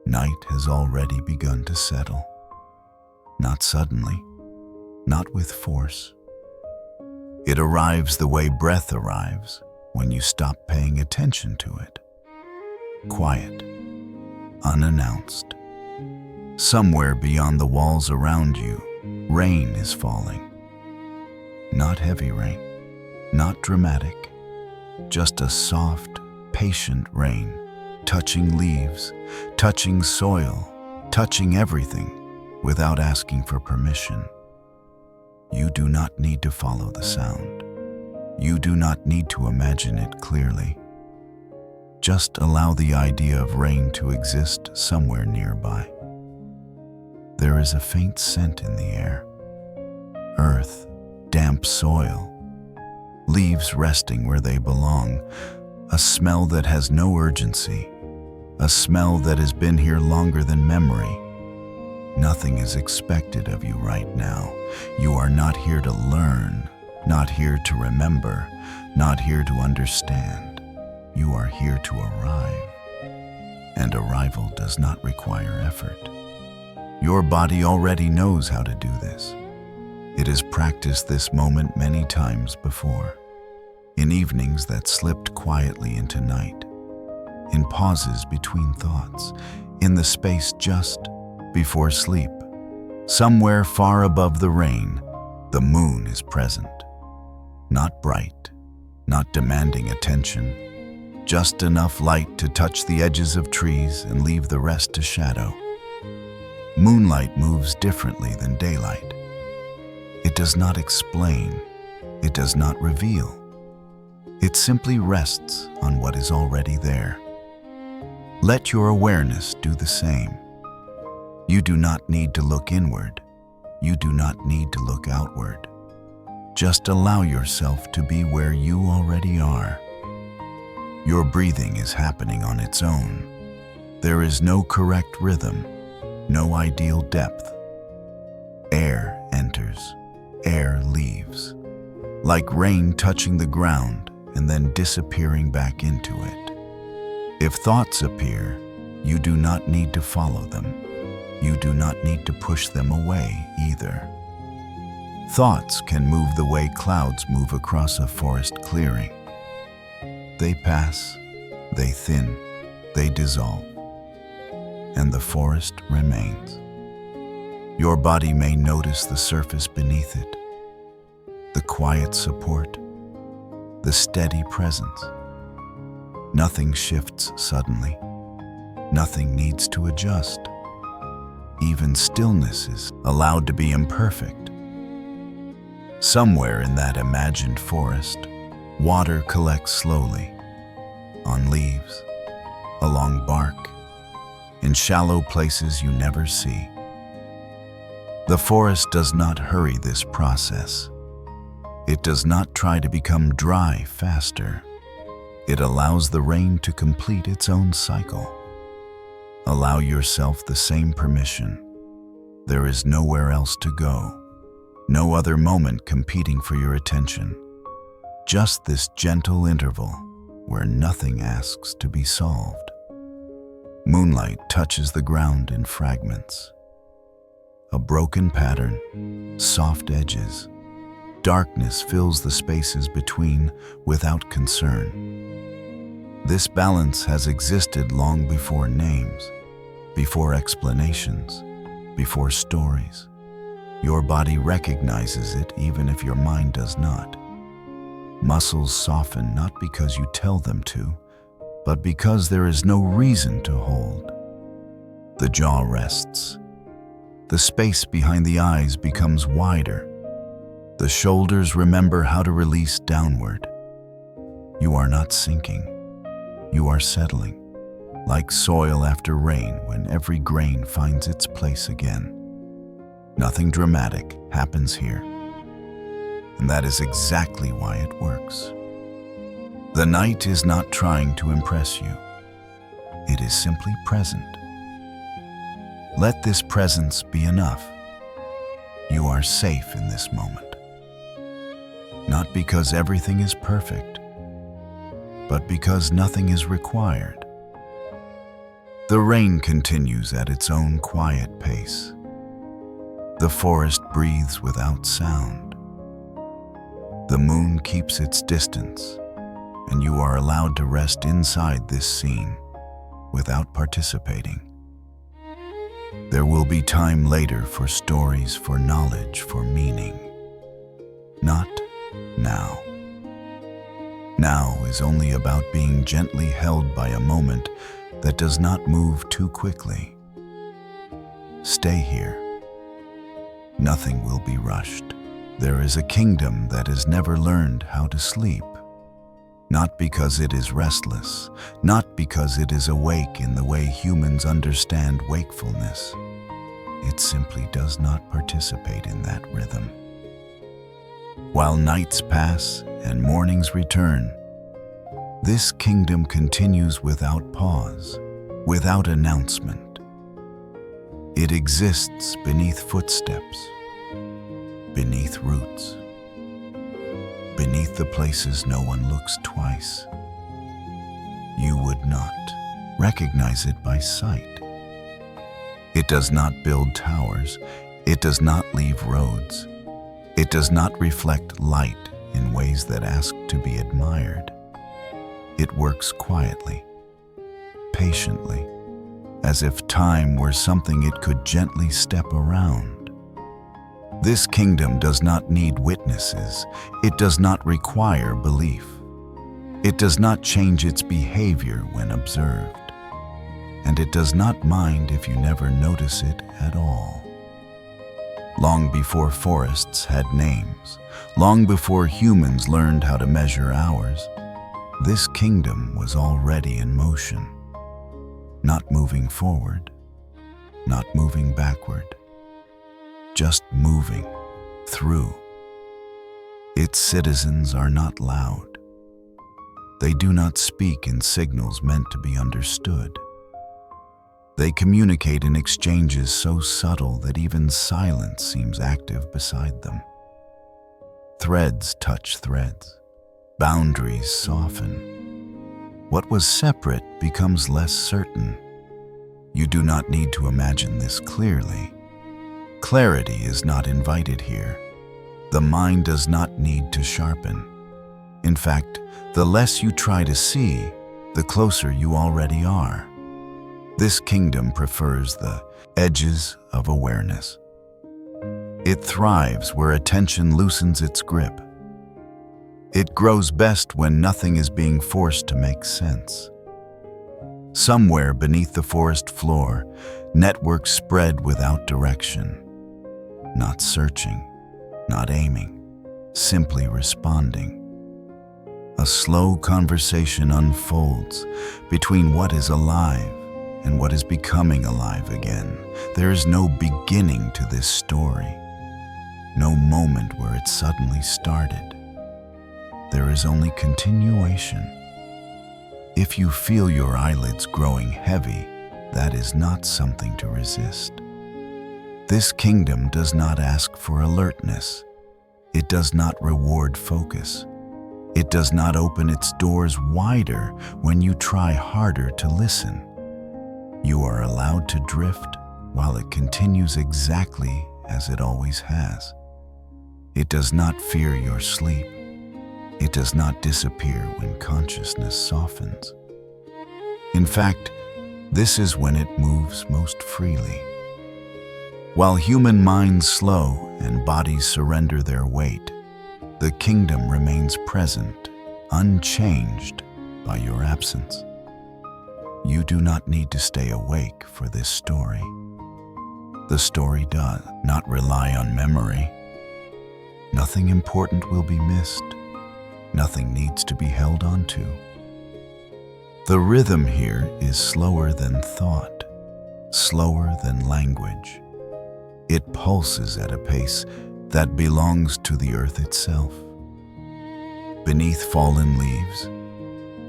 Night has already begun to settle. Not suddenly, not with force. It arrives the way breath arrives when you stop paying attention to it. Quiet, unannounced. Somewhere beyond the walls around you, rain is falling. Not heavy rain, not dramatic, just a soft, patient rain, touching leaves, touching soil, touching everything without asking for permission. You do not need to follow the sound. You do not need to imagine it clearly. Just allow the idea of rain to exist somewhere nearby. There is a faint scent in the air. Earth, damp soil, leaves resting where they belong, a smell that has no urgency, a smell that has been here longer than memory. Nothing is expected of you right now. You are not here to learn, not here to remember, not here to understand. You are here to arrive. And arrival does not require effort. Your body already knows how to do this. It has practiced this moment many times before, in evenings that slipped quietly into night, in pauses between thoughts, in the space just before sleep. Somewhere far above the rain, the moon is present. Not bright, not demanding attention, just enough light to touch the edges of trees and leave the rest to shadow. Moonlight moves differently than daylight. It does not explain, it does not reveal. It simply rests on what is already there. Let your awareness do the same. You do not need to look inward. You do not need to look outward. Just allow yourself to be where you already are. Your breathing is happening on its own. There is no correct rhythm, no ideal depth. Air enters, air leaves, like rain touching the ground and then disappearing back into it. If thoughts appear, you do not need to follow them. You do not need to push them away either. Thoughts can move the way clouds move across a forest clearing. They pass, they thin, they dissolve, and the forest remains. Your body may notice the surface beneath it, the quiet support, the steady presence. Nothing shifts suddenly. Nothing needs to adjust. Even stillness is allowed to be imperfect. Somewhere in that imagined forest, water collects slowly, on leaves, along bark, in shallow places you never see. The forest does not hurry this process. It does not try to become dry faster. It allows the rain to complete its own cycle. Allow yourself the same permission. There is nowhere else to go, no other moment competing for your attention. Just this gentle interval where nothing asks to be solved. Moonlight touches the ground in fragments. A broken pattern, soft edges. Darkness fills the spaces between without concern. This balance has existed long before names, before explanations, before stories. Your body recognizes it even if your mind does not. Muscles soften not because you tell them to, but because there is no reason to hold. The jaw rests. The space behind the eyes becomes wider. The shoulders remember how to release downward. You are not sinking. You are settling, like soil after rain when every grain finds its place again. Nothing dramatic happens here. And that is exactly why it works. The night is not trying to impress you. It is simply present. Let this presence be enough. You are safe in this moment. Not because everything is perfect, but because nothing is required. The rain continues at its own quiet pace. The forest breathes without sound. The moon keeps its distance, and you are allowed to rest inside this scene without participating. There will be time later for stories, for knowledge, for meaning. Not now. Now is only about being gently held by a moment that does not move too quickly. Stay here. Nothing will be rushed. There is a kingdom that has never learned how to sleep. Not because it is restless, not because it is awake in the way humans understand wakefulness. It simply does not participate in that rhythm. While nights pass and mornings return, this kingdom continues without pause, without announcement. It exists beneath footsteps, beneath roots, beneath the places no one looks twice. You would not recognize it by sight. It does not build towers. It does not leave roads. It does not reflect light in ways that ask to be admired. It works quietly, patiently, as if time were something it could gently step around. This kingdom does not need witnesses. It does not require belief. It does not change its behavior when observed. And it does not mind if you never notice it at all. Long before forests had names, long before humans learned how to measure hours, this kingdom was already in motion. Not moving forward, not moving backward, just moving through. Its citizens are not loud. They do not speak in signals meant to be understood. They communicate in exchanges so subtle that even silence seems active beside them. Threads touch threads. Boundaries soften. What was separate becomes less certain. You do not need to imagine this clearly. Clarity is not invited here. The mind does not need to sharpen. In fact, the less you try to see, the closer you already are. This kingdom prefers the edges of awareness. It thrives where attention loosens its grip. It grows best when nothing is being forced to make sense. Somewhere beneath the forest floor, networks spread without direction. Not searching, not aiming, simply responding. A slow conversation unfolds between what is alive and what is becoming alive again. There is no beginning to this story, no moment where it suddenly started. There is only continuation. If you feel your eyelids growing heavy, that is not something to resist. This kingdom does not ask for alertness. It does not reward focus. It does not open its doors wider when you try harder to listen. You are allowed to drift while it continues exactly as it always has. It does not fear your sleep. It does not disappear when consciousness softens. In fact, this is when it moves most freely. While human minds slow and bodies surrender their weight, the kingdom remains present, unchanged by your absence. You do not need to stay awake for this story. The story does not rely on memory. Nothing important will be missed. Nothing needs to be held onto. The rhythm here is slower than thought, slower than language. It pulses at a pace that belongs to the earth itself. Beneath fallen leaves,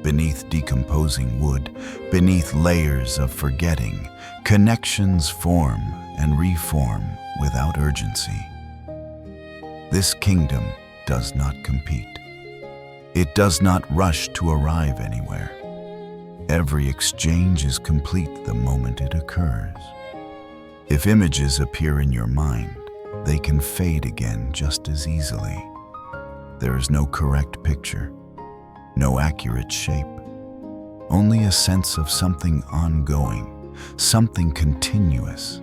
beneath decomposing wood, beneath layers of forgetting, connections form and reform without urgency. This kingdom does not compete. It does not rush to arrive anywhere. Every exchange is complete the moment it occurs. If images appear in your mind, they can fade again just as easily. There is no correct picture, no accurate shape, only a sense of something ongoing, something continuous,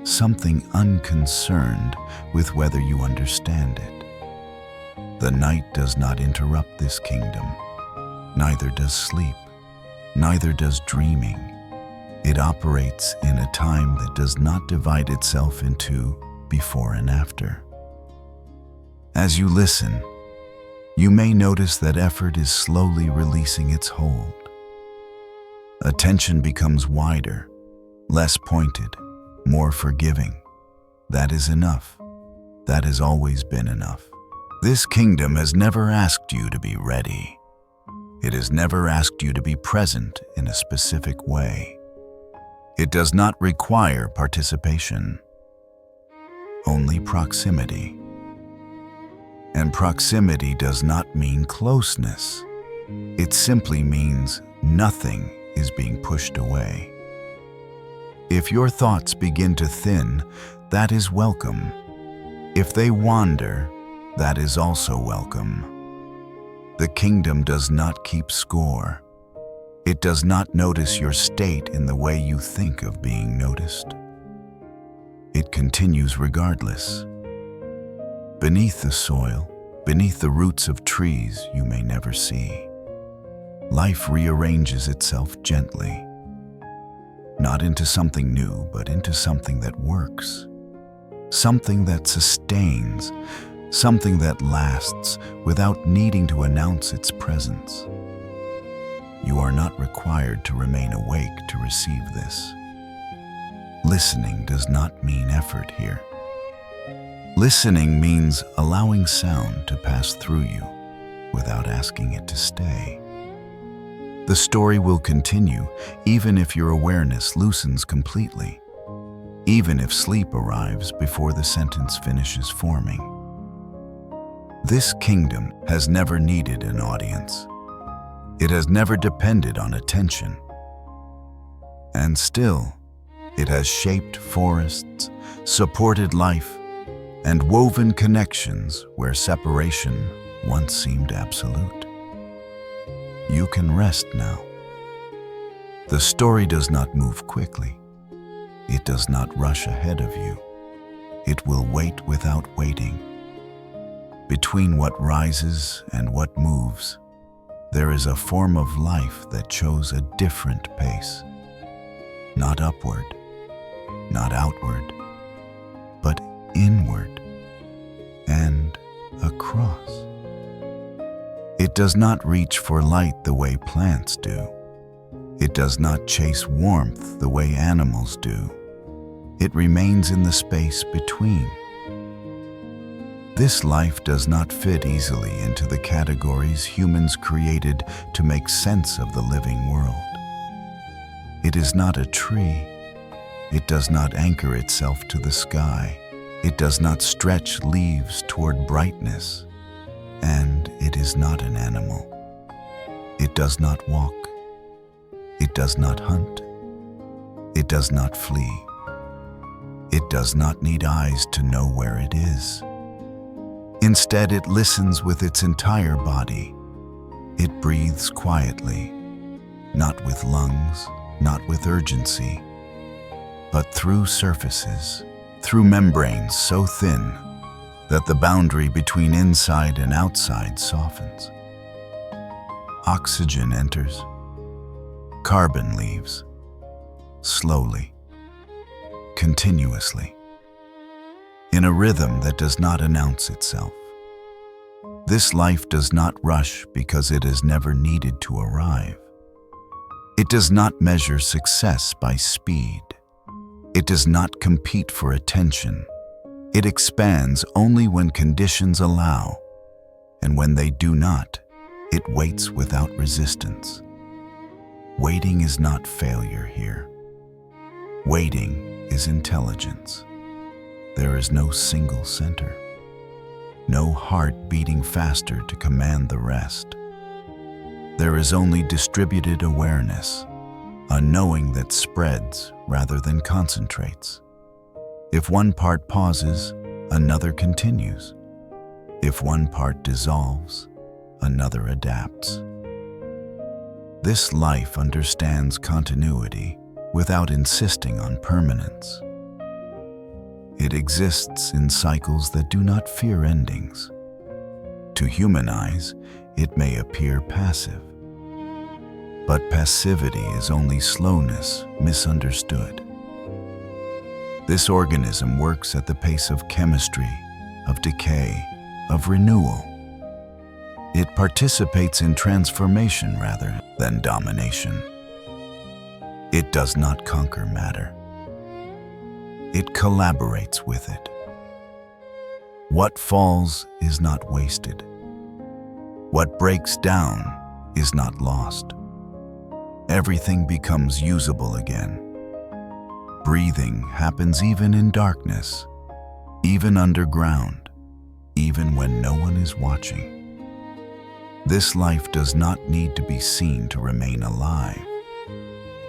something unconcerned with whether you understand it. The night does not interrupt this kingdom. Neither does sleep. Neither does dreaming. It operates in a time that does not divide itself into before and after. As you listen, you may notice that effort is slowly releasing its hold. Attention becomes wider, less pointed, more forgiving. That is enough. That has always been enough. This kingdom has never asked you to be ready. It has never asked you to be present in a specific way. It does not require participation, only proximity. And proximity does not mean closeness. It simply means nothing is being pushed away. If your thoughts begin to thin, that is welcome. If they wander, that is also welcome. The kingdom does not keep score. It does not notice your state in the way you think of being noticed. It continues regardless. Beneath the soil, beneath the roots of trees you may never see, life rearranges itself gently, not into something new, but into something that works, something that sustains, something that lasts without needing to announce its presence. You are not required to remain awake to receive this. Listening does not mean effort here. Listening means allowing sound to pass through you without asking it to stay. The story will continue even if your awareness loosens completely, even if sleep arrives before the sentence finishes forming. This kingdom has never needed an audience. It has never depended on attention. And still, it has shaped forests, supported life, and woven connections where separation once seemed absolute. You can rest now. The story does not move quickly. It does not rush ahead of you. It will wait without waiting. Between what rises and what moves, there is a form of life that chose a different pace. Not upward, not outward, but inward and across. It does not reach for light the way plants do. It does not chase warmth the way animals do. It remains in the space between. This life does not fit easily into the categories humans created to make sense of the living world. It is not a tree. It does not anchor itself to the sky. It does not stretch leaves toward brightness. And it is not an animal. It does not walk. It does not hunt. It does not flee. It does not need eyes to know where it is. Instead, it listens with its entire body. It breathes quietly, not with lungs, not with urgency, but through surfaces, through membranes so thin that the boundary between inside and outside softens. Oxygen enters, carbon leaves, slowly, continuously, in a rhythm that does not announce itself. This life does not rush because it has never needed to arrive. It does not measure success by speed. It does not compete for attention. It expands only when conditions allow, and when they do not, it waits without resistance. Waiting is not failure here. Waiting is intelligence. There is no single center, no heart beating faster to command the rest. There is only distributed awareness, a knowing that spreads rather than concentrates. If one part pauses, another continues. If one part dissolves, another adapts. This life understands continuity without insisting on permanence. It exists in cycles that do not fear endings. To human eyes, it may appear passive. But passivity is only slowness misunderstood. This organism works at the pace of chemistry, of decay, of renewal. It participates in transformation rather than domination. It does not conquer matter. It collaborates with it. What falls is not wasted. What breaks down is not lost. Everything becomes usable again. Breathing happens even in darkness, even underground, even when no one is watching. This life does not need to be seen to remain alive.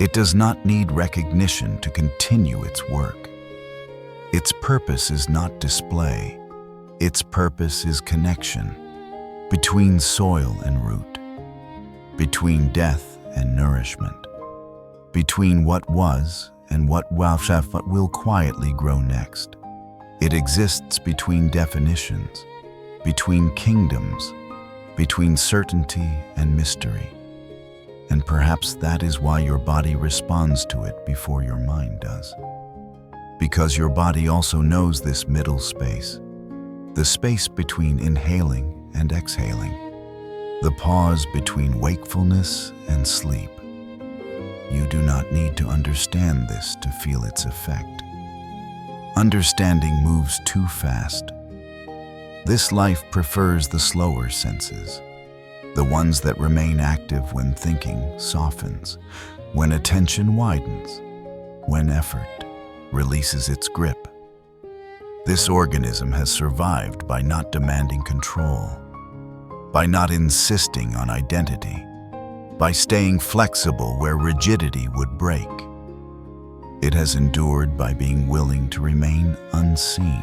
It does not need recognition to continue its work. Its purpose is not display. Its purpose is connection between soil and root, between death and nourishment, between what was and what will quietly grow next. It exists between definitions, between kingdoms, between certainty and mystery. And perhaps that is why your body responds to it before your mind does. Because your body also knows this middle space, the space between inhaling and exhaling, the pause between wakefulness and sleep. You do not need to understand this to feel its effect. Understanding moves too fast. This life prefers the slower senses, the ones that remain active when thinking softens, when attention widens, when effort releases its grip. This organism has survived by not demanding control, by not insisting on identity, by staying flexible where rigidity would break. It has endured by being willing to remain unseen,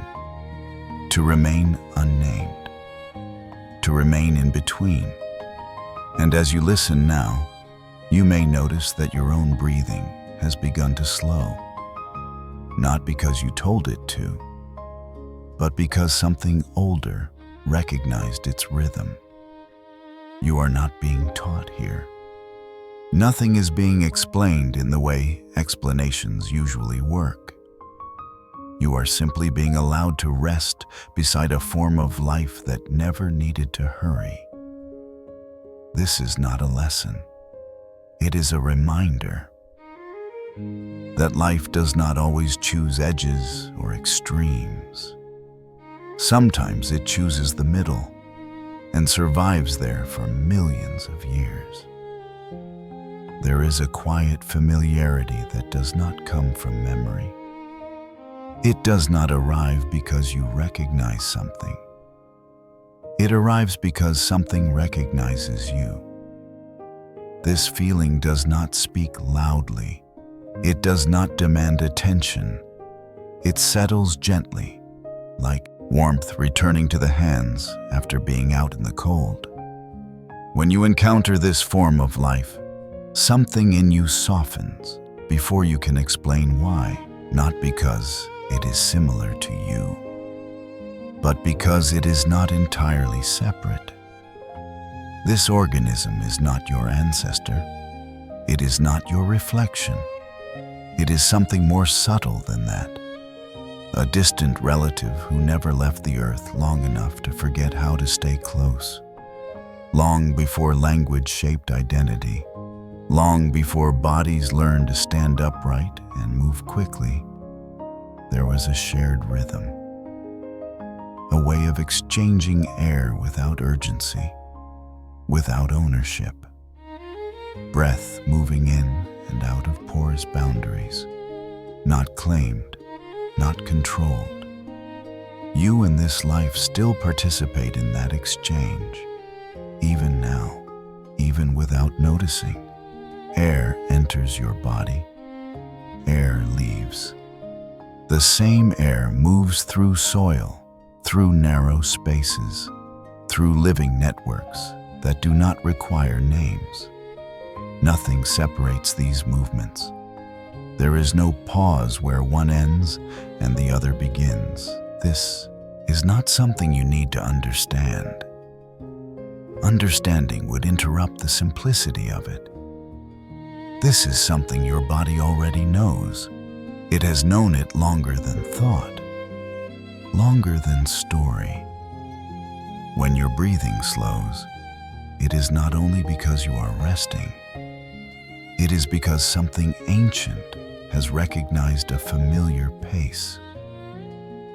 to remain unnamed, to remain in between. And as you listen now, you may notice that your own breathing has begun to slow, not because you told it to, but because something older recognized its rhythm. You are not being taught here. Nothing is being explained in the way explanations usually work. You are simply being allowed to rest beside a form of life that never needed to hurry. This is not a lesson. It is a reminder that life does not always choose edges or extremes. Sometimes it chooses the middle and survives there for millions of years. There is a quiet familiarity that does not come from memory. It does not arrive because you recognize something. It arrives because something recognizes you. This feeling does not speak loudly. It does not demand attention. It settles gently, like warmth returning to the hands after being out in the cold. When you encounter this form of life, something in you softens before you can explain why, not because it is similar to you, but because it is not entirely separate. This organism is not your ancestor. It is not your reflection. It is something more subtle than that. A distant relative who never left the earth long enough to forget how to stay close. Long before language shaped identity. Long before bodies learned to stand upright and move quickly, there was a shared rhythm. A way of exchanging air without urgency, without ownership. Breath moving in and out of porous boundaries, not claimed, not controlled. You in this life still participate in that exchange, even now, even without noticing. Air enters your body. Air leaves. The same air moves through soil, through narrow spaces, through living networks that do not require names. Nothing separates these movements. There is no pause where one ends and the other begins. This is not something you need to understand. Understanding would interrupt the simplicity of it. This is something your body already knows. It has known it longer than thought, longer than story. When your breathing slows, it is not only because you are resting. It is because something ancient has recognized a familiar pace,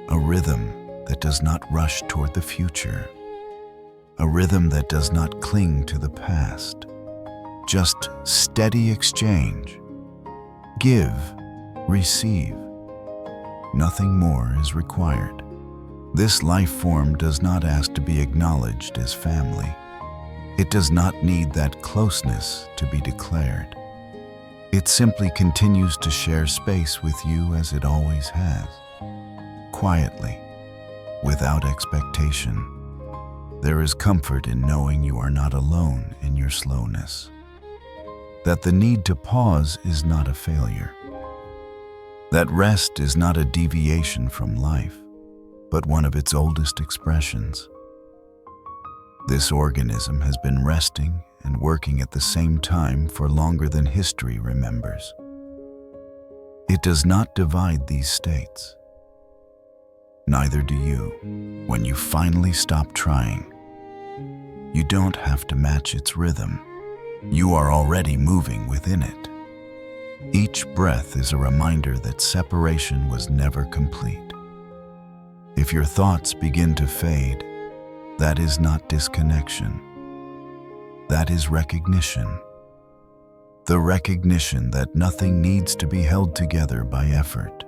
a rhythm that does not rush toward the future, a rhythm that does not cling to the past. Just steady exchange. Give, receive. Nothing more is required. This life form does not ask to be acknowledged as family. It does not need that closeness to be declared. It simply continues to share space with you as it always has, quietly, without expectation. There is comfort in knowing you are not alone in your slowness, that the need to pause is not a failure, that rest is not a deviation from life, but one of its oldest expressions. This organism has been resting and working at the same time for longer than history remembers. It does not divide these states. Neither do you. When you finally stop trying, you don't have to match its rhythm. You are already moving within it. Each breath is a reminder that separation was never complete. If your thoughts begin to fade, that is not disconnection. That is recognition. The recognition that nothing needs to be held together by effort.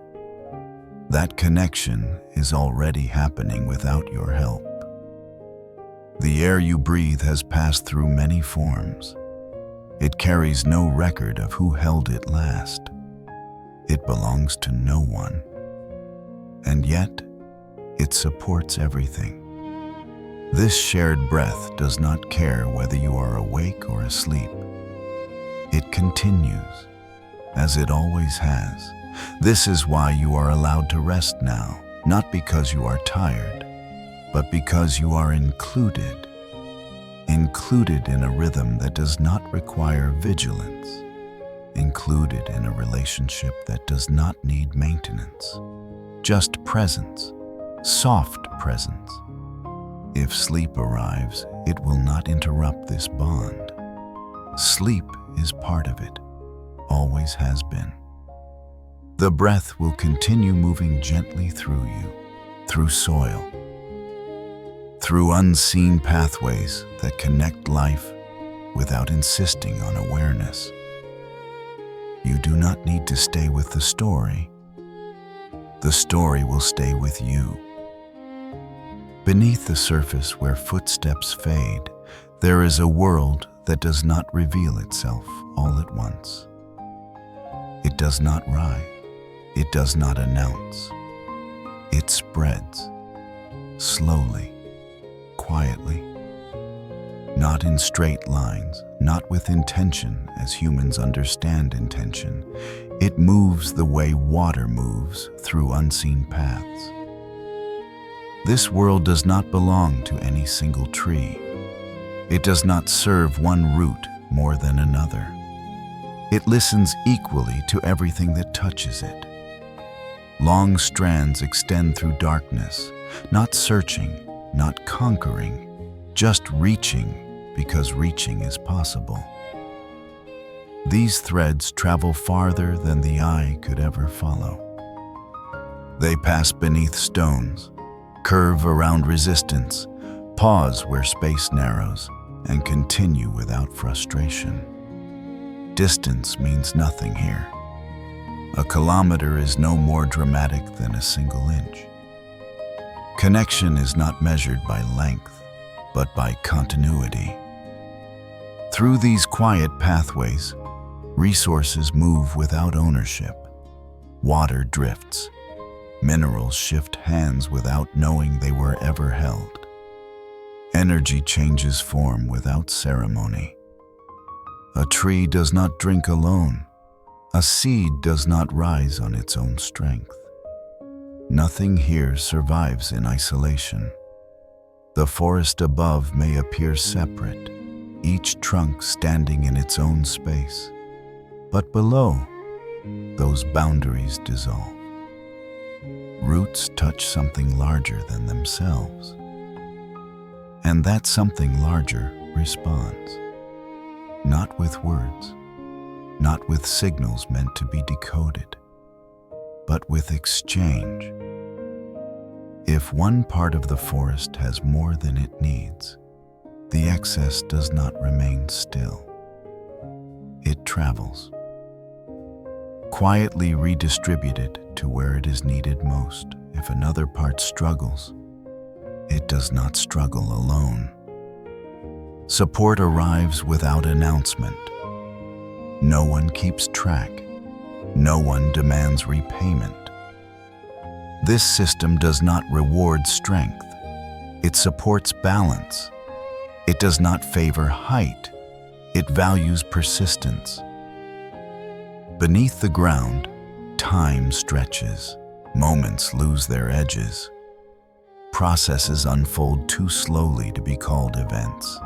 That connection is already happening without your help. The air you breathe has passed through many forms. It carries no record of who held it last. It belongs to no one. And yet, it supports everything. This shared breath does not care whether you are awake or asleep. It continues, as it always has. This is why you are allowed to rest now, not because you are tired, but because you are included in a rhythm that does not require vigilance, included in a relationship that does not need maintenance, just presence, soft presence. If sleep arrives, it will not interrupt this bond. Sleep is part of it, always has been. The breath will continue moving gently through you, through soil, through unseen pathways that connect life without insisting on awareness. You do not need to stay with the story. The story will stay with you. Beneath the surface where footsteps fade, there is a world that does not reveal itself all at once. It does not rise. It does not announce. It spreads, slowly, quietly, not in straight lines, not with intention as humans understand intention. It moves the way water moves through unseen paths. This world does not belong to any single tree. It does not serve one root more than another. It listens equally to everything that touches it. Long strands extend through darkness, not searching, not conquering, just reaching because reaching is possible. These threads travel farther than the eye could ever follow. They pass beneath stones, curve around resistance, pause where space narrows, and continue without frustration. Distance means nothing here. A kilometer is no more dramatic than a single inch. Connection is not measured by length, but by continuity. Through these quiet pathways, resources move without ownership. Water drifts. Minerals shift hands without knowing they were ever held. Energy changes form without ceremony. A tree does not drink alone. A seed does not rise on its own strength. Nothing here survives in isolation. The forest above may appear separate, each trunk standing in its own space. But below, those boundaries dissolve. Roots touch something larger than themselves. And that something larger responds. Not with words, not with signals meant to be decoded, but with exchange. If one part of the forest has more than it needs, the excess does not remain still. It travels, quietly redistributed to where it is needed most. If another part struggles, it does not struggle alone. Support arrives without announcement. No one keeps track. No one demands repayment. This system does not reward strength. It supports balance. It does not favor height. It values persistence. Beneath the ground, time stretches. Moments lose their edges. Processes unfold too slowly to be called events.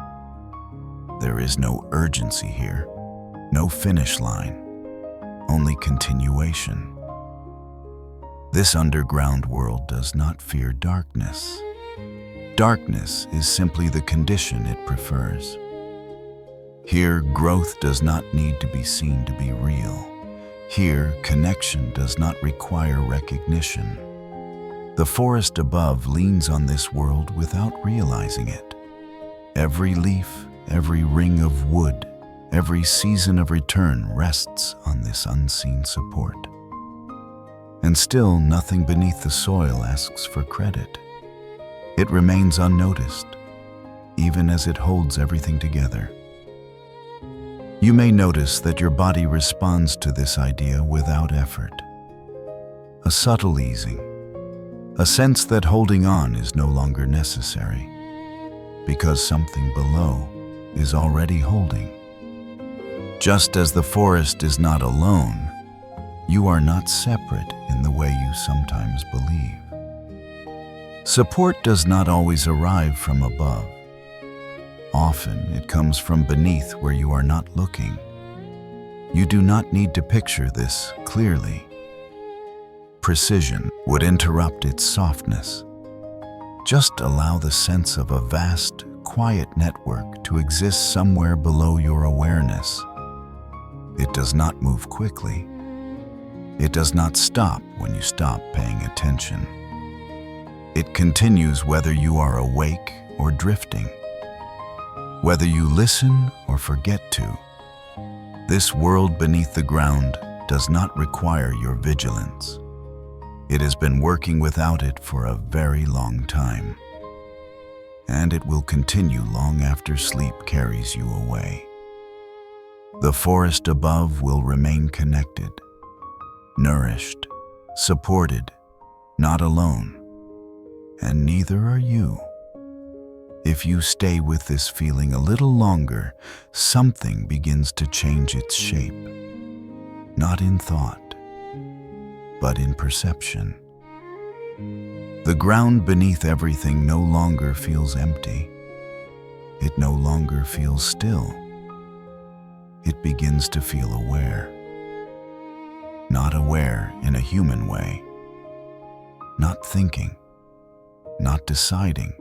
There is no urgency here, no finish line, only continuation. This underground world does not fear darkness. Darkness is simply the condition it prefers. Here, growth does not need to be seen to be real. Here, connection does not require recognition. The forest above leans on this world without realizing it. Every leaf, every ring of wood, every season of return rests on this unseen support. And still, nothing beneath the soil asks for credit. It remains unnoticed, even as it holds everything together. You may notice that your body responds to this idea without effort. A subtle easing, a sense that holding on is no longer necessary, because something below is already holding. Just as the forest is not alone, you are not separate in the way you sometimes believe. Support does not always arrive from above. Often it comes from beneath where you are not looking. You do not need to picture this clearly. Precision would interrupt its softness. Just allow the sense of a vast, quiet network to exist somewhere below your awareness. It does not move quickly. It does not stop when you stop paying attention. It continues whether you are awake or drifting, whether you listen or forget to. This world beneath the ground does not require your vigilance. It has been working without it for a very long time, and it will continue long after sleep carries you away. The forest above will remain connected, nourished, supported, not alone, and neither are you. If you stay with this feeling a little longer, something begins to change its shape, not in thought, but in perception. The ground beneath everything no longer feels empty. It no longer feels still. It begins to feel aware. Not aware in a human way. Not thinking, not deciding,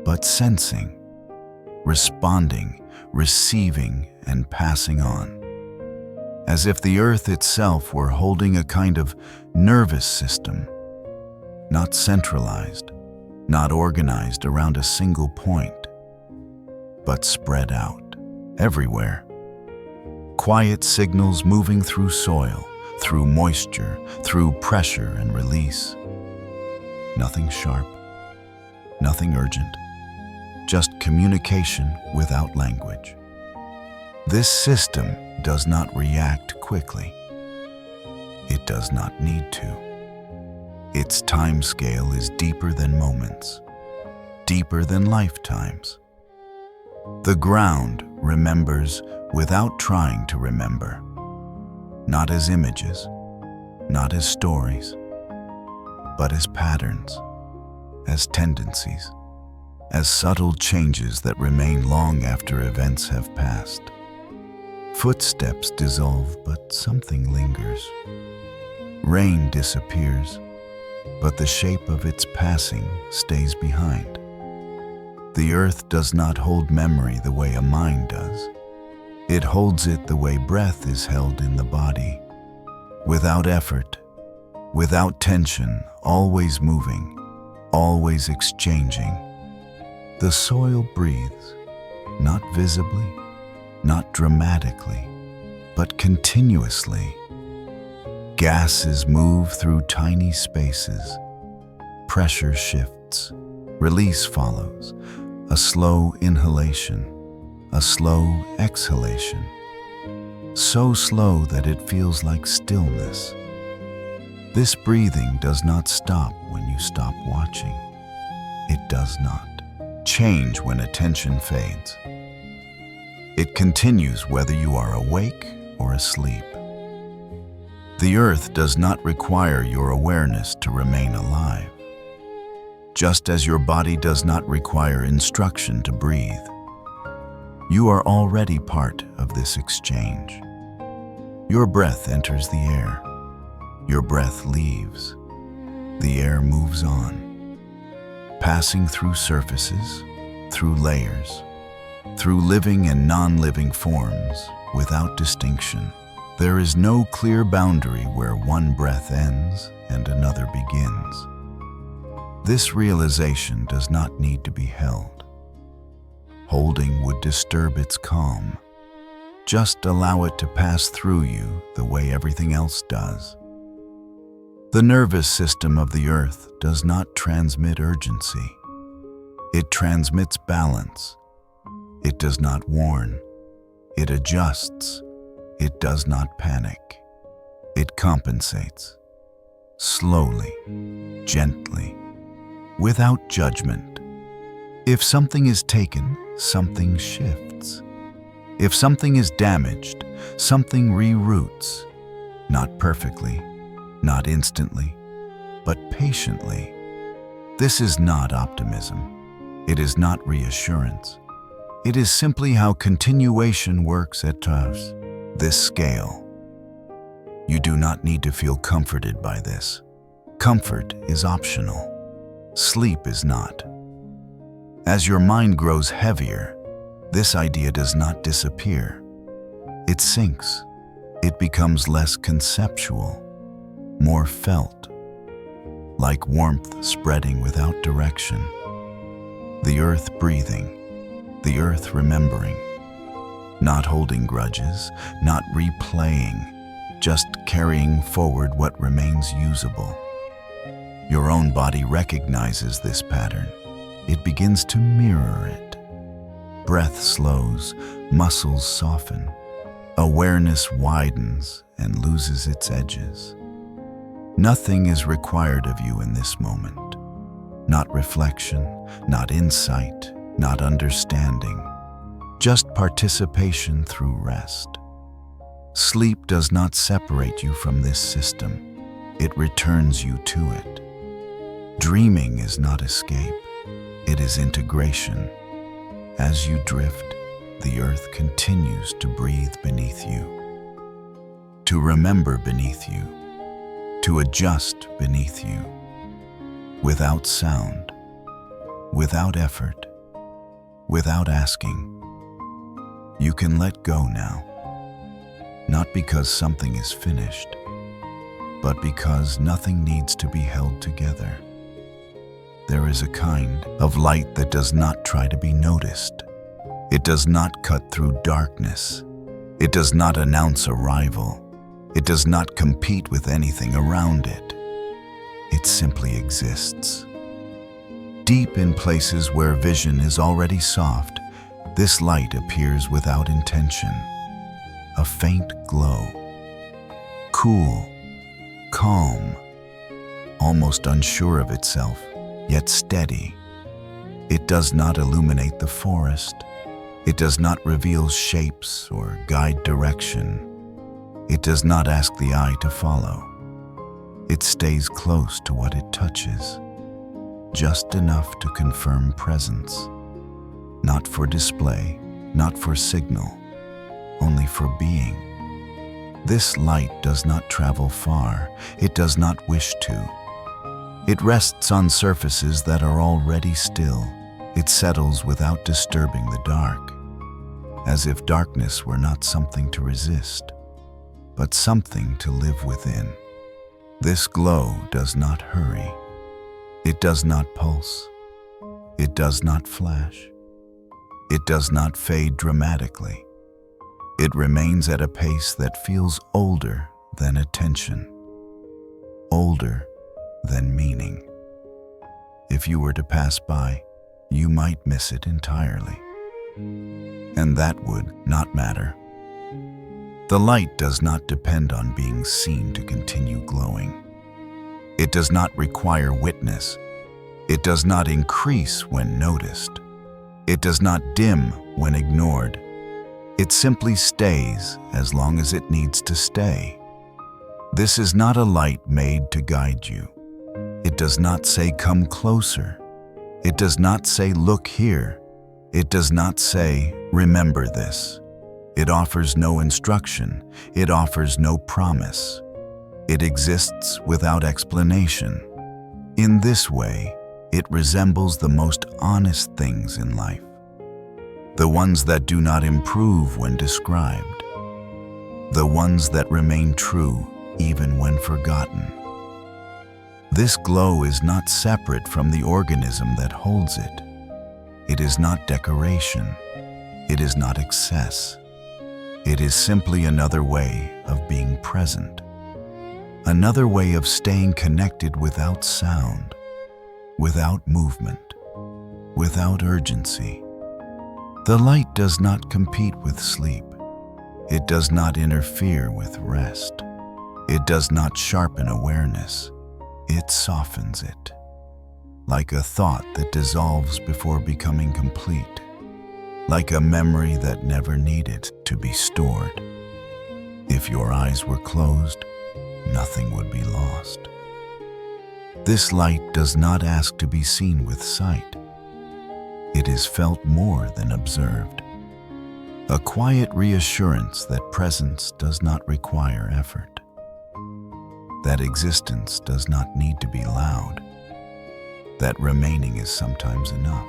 but sensing, responding, receiving, and passing on. As if the earth itself were holding a kind of nervous system, not centralized, not organized around a single point, but spread out, everywhere. Quiet signals moving through soil, through moisture, through pressure and release. Nothing sharp, nothing urgent, just communication without language. This system does not react quickly. It does not need to. Its time scale is deeper than moments, deeper than lifetimes. The ground remembers without trying to remember, not as images, not as stories, but as patterns, as tendencies, as subtle changes that remain long after events have passed. Footsteps dissolve, but something lingers. Rain disappears, but the shape of its passing stays behind. The earth does not hold memory the way a mind does. It holds it the way breath is held in the body, without effort, without tension, always moving, always exchanging. The soil breathes, not visibly, not dramatically, but continuously. Gases move through tiny spaces. Pressure shifts. Release follows. A slow inhalation, a slow exhalation. So slow that it feels like stillness. This breathing does not stop when you stop watching. It does not change when attention fades. It continues whether you are awake or asleep. The earth does not require your awareness to remain alive, just as your body does not require instruction to breathe. You are already part of this exchange. Your breath enters the air. Your breath leaves. The air moves on, passing through surfaces, through layers, through living and non-living forms, without distinction. There is no clear boundary where one breath ends and another begins. This realization does not need to be held. Holding would disturb its calm. Just allow it to pass through you the way everything else does. The nervous system of the earth does not transmit urgency. It transmits balance. It does not warn. It adjusts. It does not panic. It compensates. Slowly, gently, without judgment. If something is taken, something shifts. If something is damaged, something reroutes. Not perfectly, not instantly, but patiently. This is not optimism. It is not reassurance. It is simply how continuation works at this scale. You do not need to feel comforted by this. Comfort is optional. Sleep is not. As your mind grows heavier, this idea does not disappear. It sinks. It becomes less conceptual, more felt, like warmth spreading without direction. The earth breathing, the earth remembering, not holding grudges, not replaying, just carrying forward what remains usable. Your own body recognizes this pattern. It begins to mirror it. Breath slows, muscles soften, awareness widens and loses its edges. Nothing is required of you in this moment. Not reflection, not insight, not understanding. Just participation through rest. Sleep does not separate you from this system. It returns you to it. Dreaming is not escape. It is integration. As you drift, the earth continues to breathe beneath you, to remember beneath you, to adjust beneath you, without sound, without effort, without asking. You can let go now, not because something is finished, but because nothing needs to be held together. There is a kind of light that does not try to be noticed. It does not cut through darkness. It does not announce arrival. It does not compete with anything around it. It simply exists. Deep in places where vision is already soft, this light appears without intention. a faint glow. Cool, calm, almost unsure of itself, yet steady. It does not illuminate the forest. It does not reveal shapes or guide direction. It does not ask the eye to follow. It stays close to what it touches, just enough to confirm presence. Not for display, not for signal, only for being. This light does not travel far. It does not wish to. It rests on surfaces that are already still. It settles without disturbing the dark, as if darkness were not something to resist, but something to live within. This glow does not hurry. It does not pulse. It does not flash. It does not fade dramatically. It remains at a pace that feels older than attention, older than meaning. If you were to pass by, you might miss it entirely. And that would not matter. The light does not depend on being seen to continue glowing. It does not require witness. It does not increase when noticed. It does not dim when ignored. It simply stays as long as it needs to stay. This is not a light made to guide you. It does not say, "Come closer." It does not say, "Look here." It does not say, "Remember this." It offers no instruction. It offers no promise. It exists without explanation. In this way, it resembles the most honest things in life, the ones that do not improve when described, the ones that remain true even when forgotten. This glow is not separate from the organism that holds it. It is not decoration. It is not excess. It is simply another way of being present, another way of staying connected without sound, without movement, without urgency. The light does not compete with sleep. It does not interfere with rest. It does not sharpen awareness. It softens it, like a thought that dissolves before becoming complete, like a memory that never needed to be stored. If your eyes were closed, nothing would be lost. This light does not ask to be seen with sight. It is felt more than observed. A quiet reassurance that presence does not require effort, that existence does not need to be loud, that remaining is sometimes enough.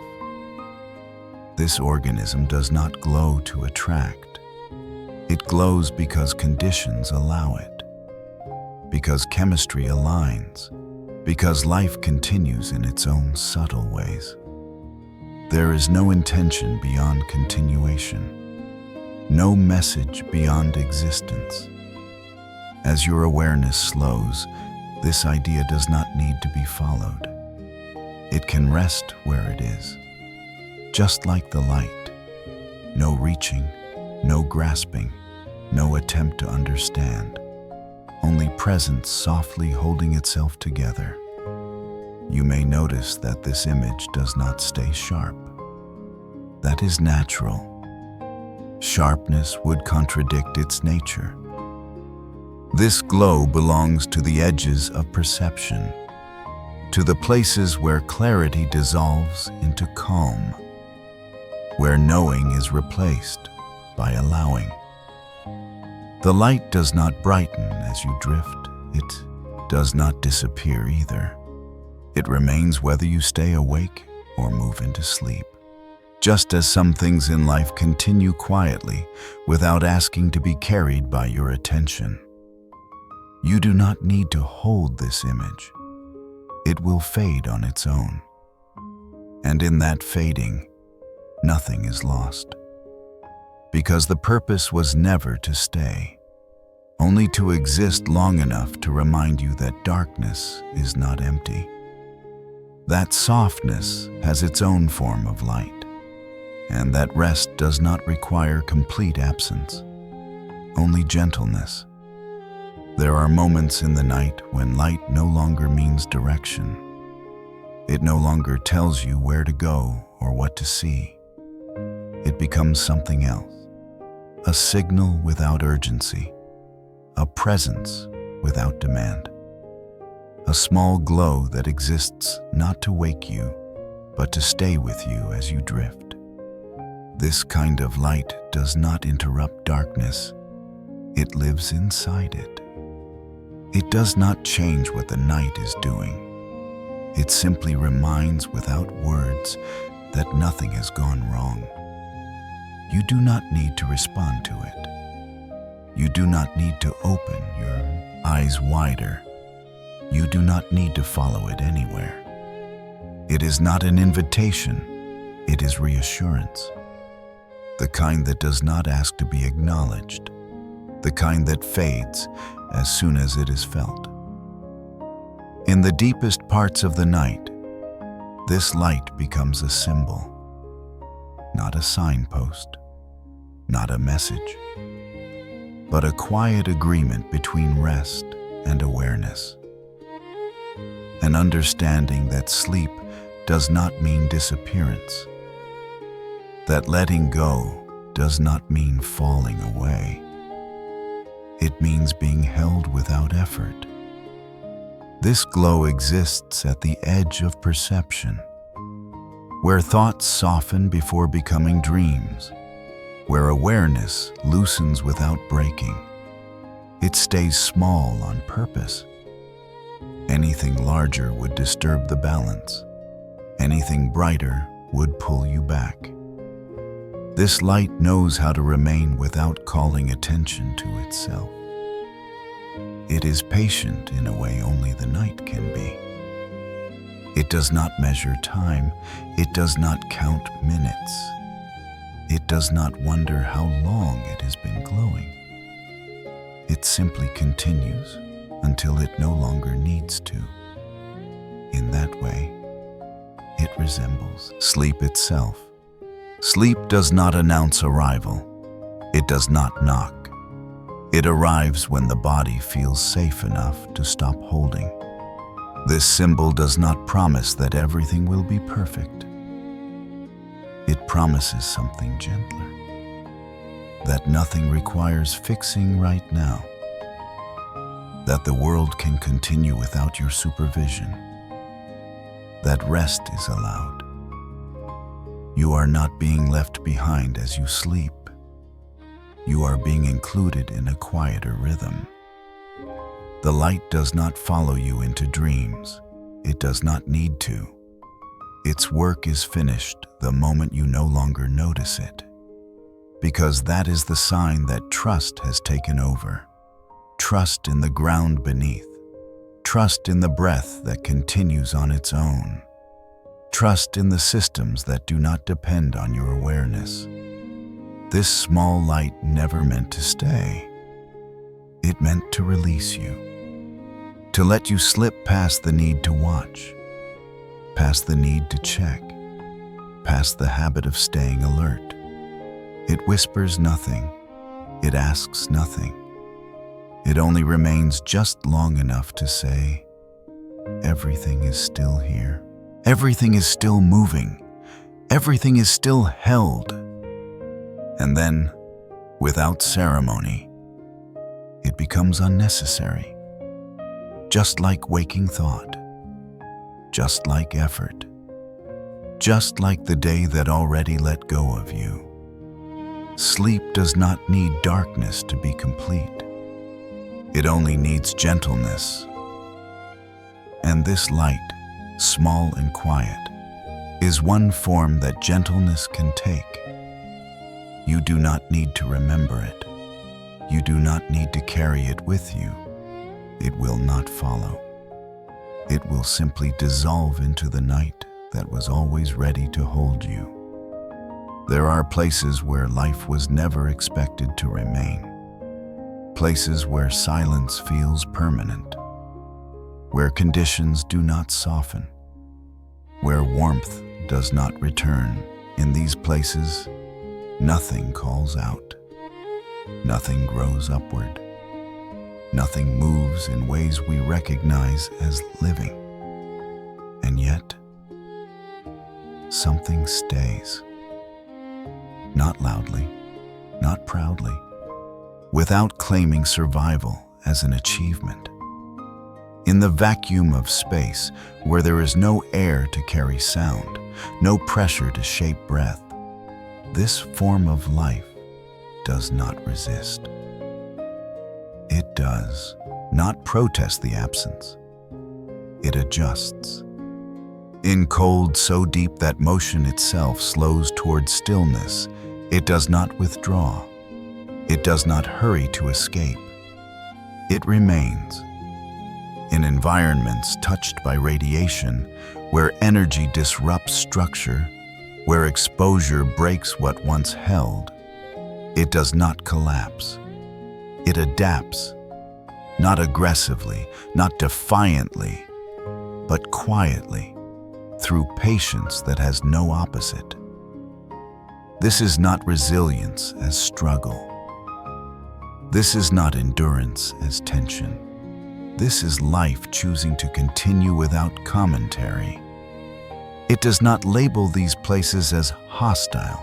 This organism does not glow to attract. It glows because conditions allow it, because chemistry aligns, because life continues in its own subtle ways. There is no intention beyond continuation, no message beyond existence. As your awareness slows, this idea does not need to be followed. It can rest where it is, just like the light. No reaching, no grasping, no attempt to understand. Only presence softly holding itself together. You may notice that this image does not stay sharp. That is natural. Sharpness would contradict its nature. This glow belongs to the edges of perception, to the places where clarity dissolves into calm, where knowing is replaced by allowing. The light does not brighten as you drift. It does not disappear either. It remains whether you stay awake or move into sleep. Just as some things in life continue quietly without asking to be carried by your attention. You do not need to hold this image. It will fade on its own. And in that fading, nothing is lost. Because the purpose was never to stay, only to exist long enough to remind you that darkness is not empty. That softness has its own form of light, and that rest does not require complete absence. only gentleness. There are moments in the night when light no longer means direction. It no longer tells you where to go or what to see. It becomes something else, a signal without urgency, a presence without demand, a small glow that exists not to wake you, but to stay with you as you drift. This kind of light does not interrupt darkness. It lives inside it. It does not change what the night is doing. It simply reminds without words that nothing has gone wrong. You do not need to respond to it. You do not need to open your eyes wider. You do not need to follow it anywhere. It is not an invitation, it is reassurance. The kind that does not ask to be acknowledged. The kind that fades as soon as it is felt. In the deepest parts of the night, this light becomes a symbol, not a signpost, not a message, but a quiet agreement between rest and awareness. An understanding that sleep does not mean disappearance, that letting go does not mean falling away. It means being held without effort. This glow exists at the edge of perception, where thoughts soften before becoming dreams, where awareness loosens without breaking. It stays small on purpose. Anything larger would disturb the balance. Anything brighter would pull you back. This light knows how to remain without calling attention to itself. It is patient in a way only the night can be. It does not measure time. It does not count minutes. It does not wonder how long it has been glowing. It simply continues until it no longer needs to. In that way, it resembles sleep itself. Sleep does not announce arrival. It does not knock. It arrives when the body feels safe enough to stop holding. This symbol does not promise that everything will be perfect. It promises something gentler, that nothing requires fixing right now, that the world can continue without your supervision, that rest is allowed. You are not being left behind as you sleep. You are being included in a quieter rhythm. The light does not follow you into dreams. It does not need to. Its work is finished the moment you no longer notice it, because that is the sign that trust has taken over. Trust in the ground beneath. Trust in the breath that continues on its own. Trust in the systems that do not depend on your awareness. This small light never meant to stay. It meant to release you, to let you slip past the need to watch, past the need to check, past the habit of staying alert. It whispers nothing. It asks nothing. It only remains just long enough to say, everything is still here. Everything is still moving. Everything is still held. And then, without ceremony, it becomes unnecessary. Just like waking thought, just like effort, just like the day that already let go of you. Sleep does not need darkness to be complete. It only needs gentleness. And this light, small and quiet, is one form that gentleness can take. You do not need to remember it. You do not need to carry it with you. It will not follow. It will simply dissolve into the night that was always ready to hold you. There are places where life was never expected to remain. Places where silence feels permanent. Where conditions do not soften. Where warmth does not return. In these places, nothing calls out. Nothing grows upward. Nothing moves in ways we recognize as living. And yet, something stays. Not loudly, not proudly, without claiming survival as an achievement. In the vacuum of space, where there is no air to carry sound, no pressure to shape breath, this form of life does not resist. It does not protest the absence. It adjusts. In cold so deep that motion itself slows toward stillness, it does not withdraw. It does not hurry to escape. It remains. In environments touched by radiation, where energy disrupts structure, where exposure breaks what once held, it does not collapse. It adapts, not aggressively, not defiantly, but quietly, through patience that has no opposite. This is not resilience as struggle. This is not endurance as tension. This is life choosing to continue without commentary. It does not label these places as hostile.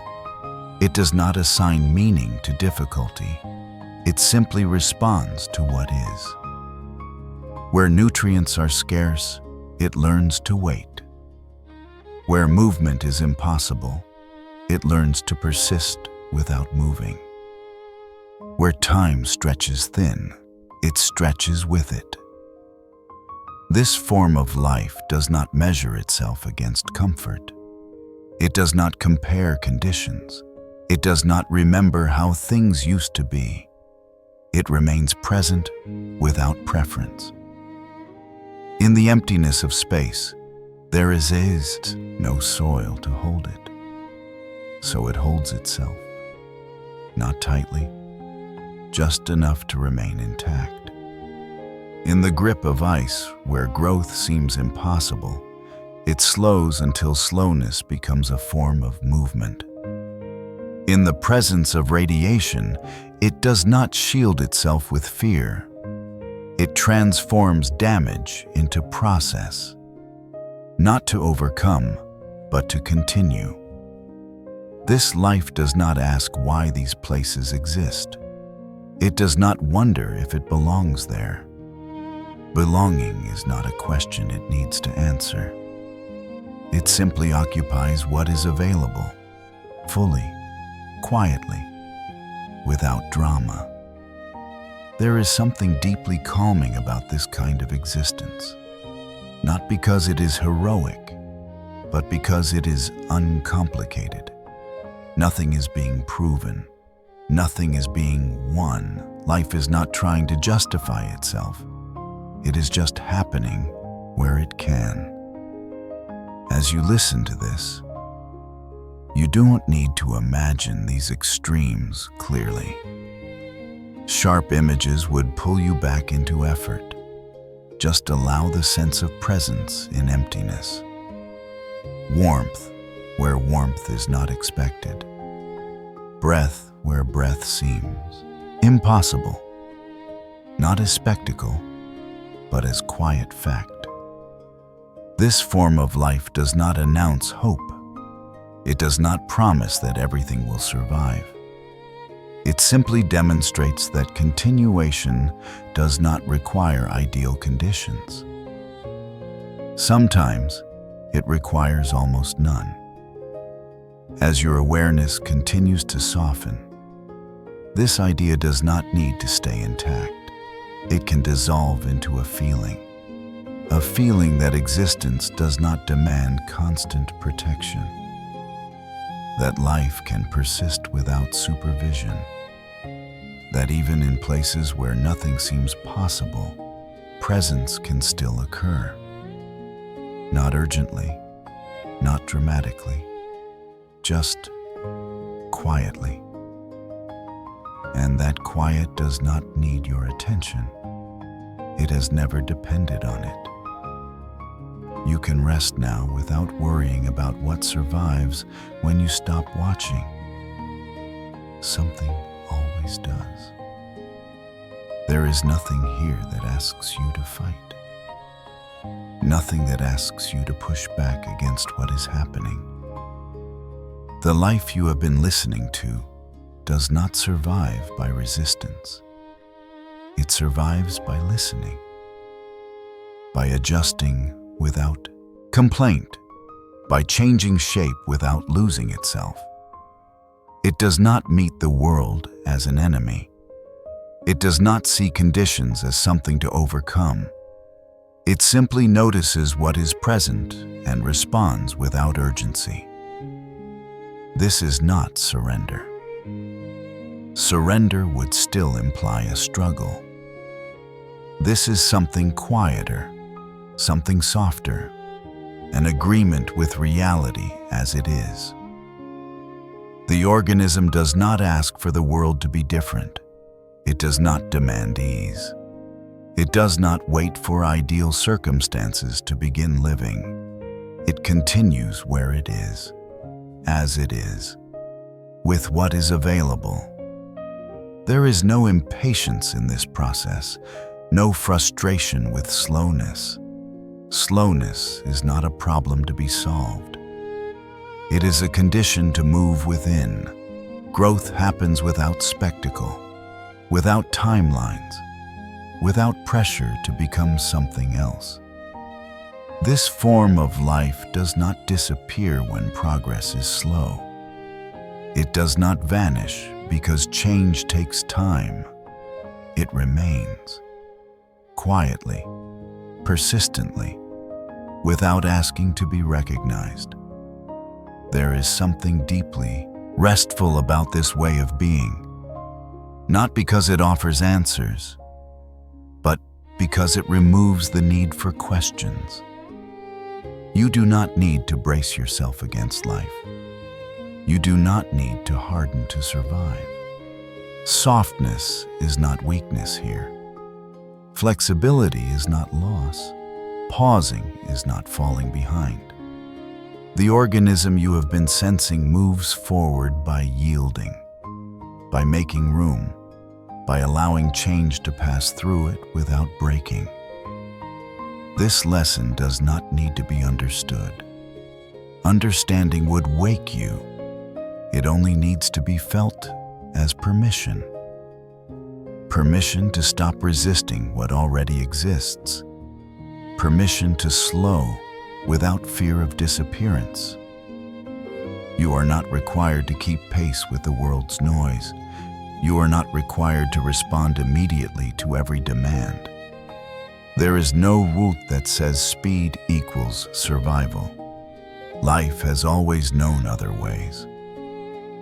It does not assign meaning to difficulty. It simply responds to what is. Where nutrients are scarce, it learns to wait. Where movement is impossible, it learns to persist without moving. Where time stretches thin, it stretches with it. This form of life does not measure itself against comfort. It does not compare conditions. It does not remember how things used to be. It remains present without preference. In the emptiness of space, there is no soil to hold it. So it holds itself, not tightly, just enough to remain intact. In the grip of ice, where growth seems impossible, it slows until slowness becomes a form of movement. In the presence of radiation, it does not shield itself with fear. It transforms damage into process, not to overcome, but to continue. This life does not ask why these places exist. It does not wonder if it belongs there. Belonging is not a question it needs to answer. It simply occupies what is available, fully, quietly, without drama. There is something deeply calming about this kind of existence, not because it is heroic, but because it is uncomplicated. Nothing is being proven. Nothing is being won. Life is not trying to justify itself. It is just happening where it can. As you listen to this, you don't need to imagine these extremes clearly. Sharp images would pull you back into effort. Just allow the sense of presence in emptiness. Warmth where warmth is not expected. Breath where breath seems impossible. Not as spectacle, but as quiet fact. This form of life does not announce hope. It does not promise that everything will survive. It simply demonstrates that continuation does not require ideal conditions. Sometimes it requires almost none. As your awareness continues to soften, this idea does not need to stay intact. It can dissolve into a feeling that existence does not demand constant protection, that life can persist without supervision, that even in places where nothing seems possible, presence can still occur. Not urgently, not dramatically, just quietly. And that quiet does not need your attention. It has never depended on it. You can rest now without worrying about what survives when you stop watching. Something always always does. There is nothing here that asks you to fight. Nothing that asks you to push back against what is happening. The life you have been listening to does not survive by resistance. It survives by listening, by adjusting without complaint, by changing shape without losing itself. It does not meet the world as an enemy. It does not see conditions as something to overcome. It simply notices what is present and responds without urgency. This is not surrender. Surrender would still imply a struggle. This is something quieter, something softer, an agreement with reality as it is. The organism does not ask for the world to be different. It does not demand ease. It does not wait for ideal circumstances to begin living. It continues where it is, as it is, with what is available. There is no impatience in this process, no frustration with slowness. Slowness is not a problem to be solved. It is a condition to move within. Growth happens without spectacle, without timelines, without pressure to become something else. This form of life does not disappear when progress is slow. It does not vanish because change takes time. It remains, quietly, persistently, without asking to be recognized. There is something deeply restful about this way of being, not because it offers answers, but because it removes the need for questions. You do not need to brace yourself against life. You do not need to harden to survive. Softness is not weakness here. Flexibility is not loss. Pausing is not falling behind. The organism you have been sensing moves forward by yielding, by making room, by allowing change to pass through it without breaking. This lesson does not need to be understood. Understanding would wake you. It only needs to be felt as permission. Permission to stop resisting what already exists. Permission to slow without fear of disappearance. You are not required to keep pace with the world's noise. You are not required to respond immediately to every demand. There is no route that says speed equals survival. Life has always known other ways.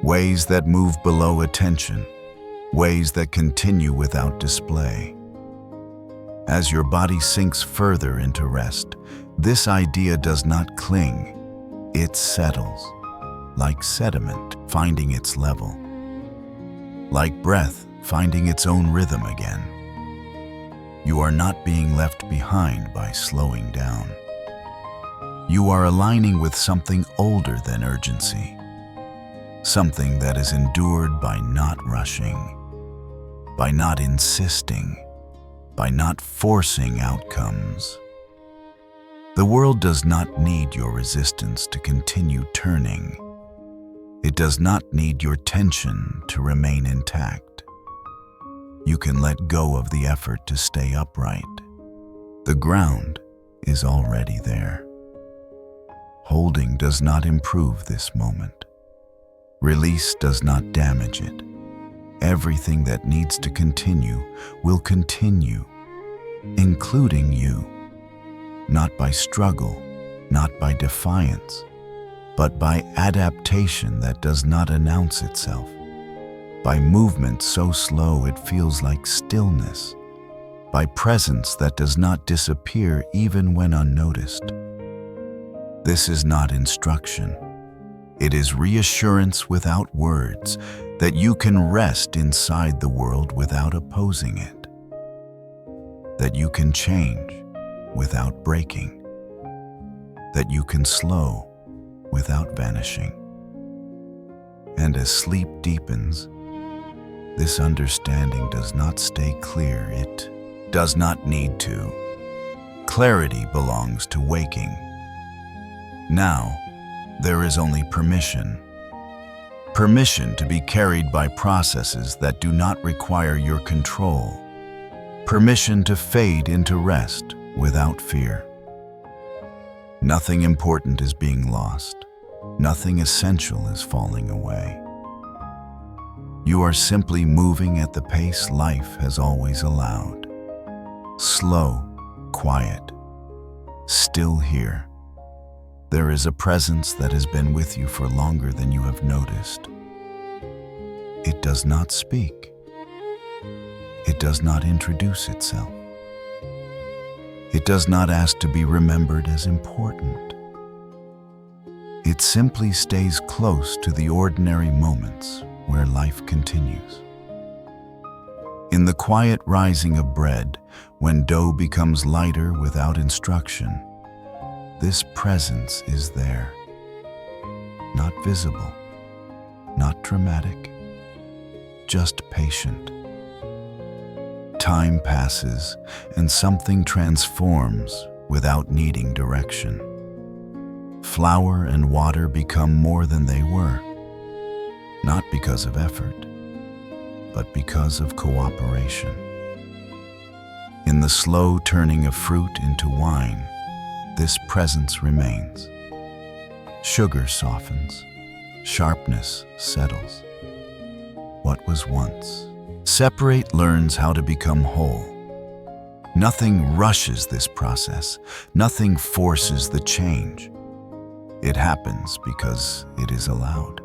Ways that move below attention. Ways that continue without display. As your body sinks further into rest, this idea does not cling. It settles, like sediment finding its level. Like breath finding its own rhythm again. You are not being left behind by slowing down. You are aligning with something older than urgency. Something that is endured by not rushing, by not insisting, by not forcing outcomes. The world does not need your resistance to continue turning. It does not need your tension to remain intact. You can let go of the effort to stay upright. The ground is already there. Holding does not improve this moment. Release does not damage it. Everything that needs to continue will continue, including you, not by struggle, not by defiance, but by adaptation that does not announce itself, by movement so slow it feels like stillness, by presence that does not disappear even when unnoticed. This is not instruction. It is reassurance without words that you can rest inside the world without opposing it, that you can change without breaking, that you can slow without vanishing. And as sleep deepens, This understanding does not stay clear. It does not need to. Clarity belongs to waking. Now, there is only permission. Permission to be carried by processes that do not require your control. Permission to fade into rest without fear. Nothing important is being lost. Nothing essential is falling away. You are simply moving at the pace life has always allowed. Slow, quiet, still here. There is a presence that has been with you for longer than you have noticed. It does not speak. It does not introduce itself. It does not ask to be remembered as important. It simply stays close to the ordinary moments where life continues. In the quiet rising of bread, when dough becomes lighter without instruction, this presence is there. Not visible, not dramatic, just patient. Time passes and something transforms without needing direction. Flour and water become more than they were, not because of effort, but because of cooperation. In the slow turning of fruit into wine, this presence remains. Sugar softens, sharpness settles. What was once separate learns how to become whole. Nothing rushes this process. Nothing forces the change. It happens because it is allowed.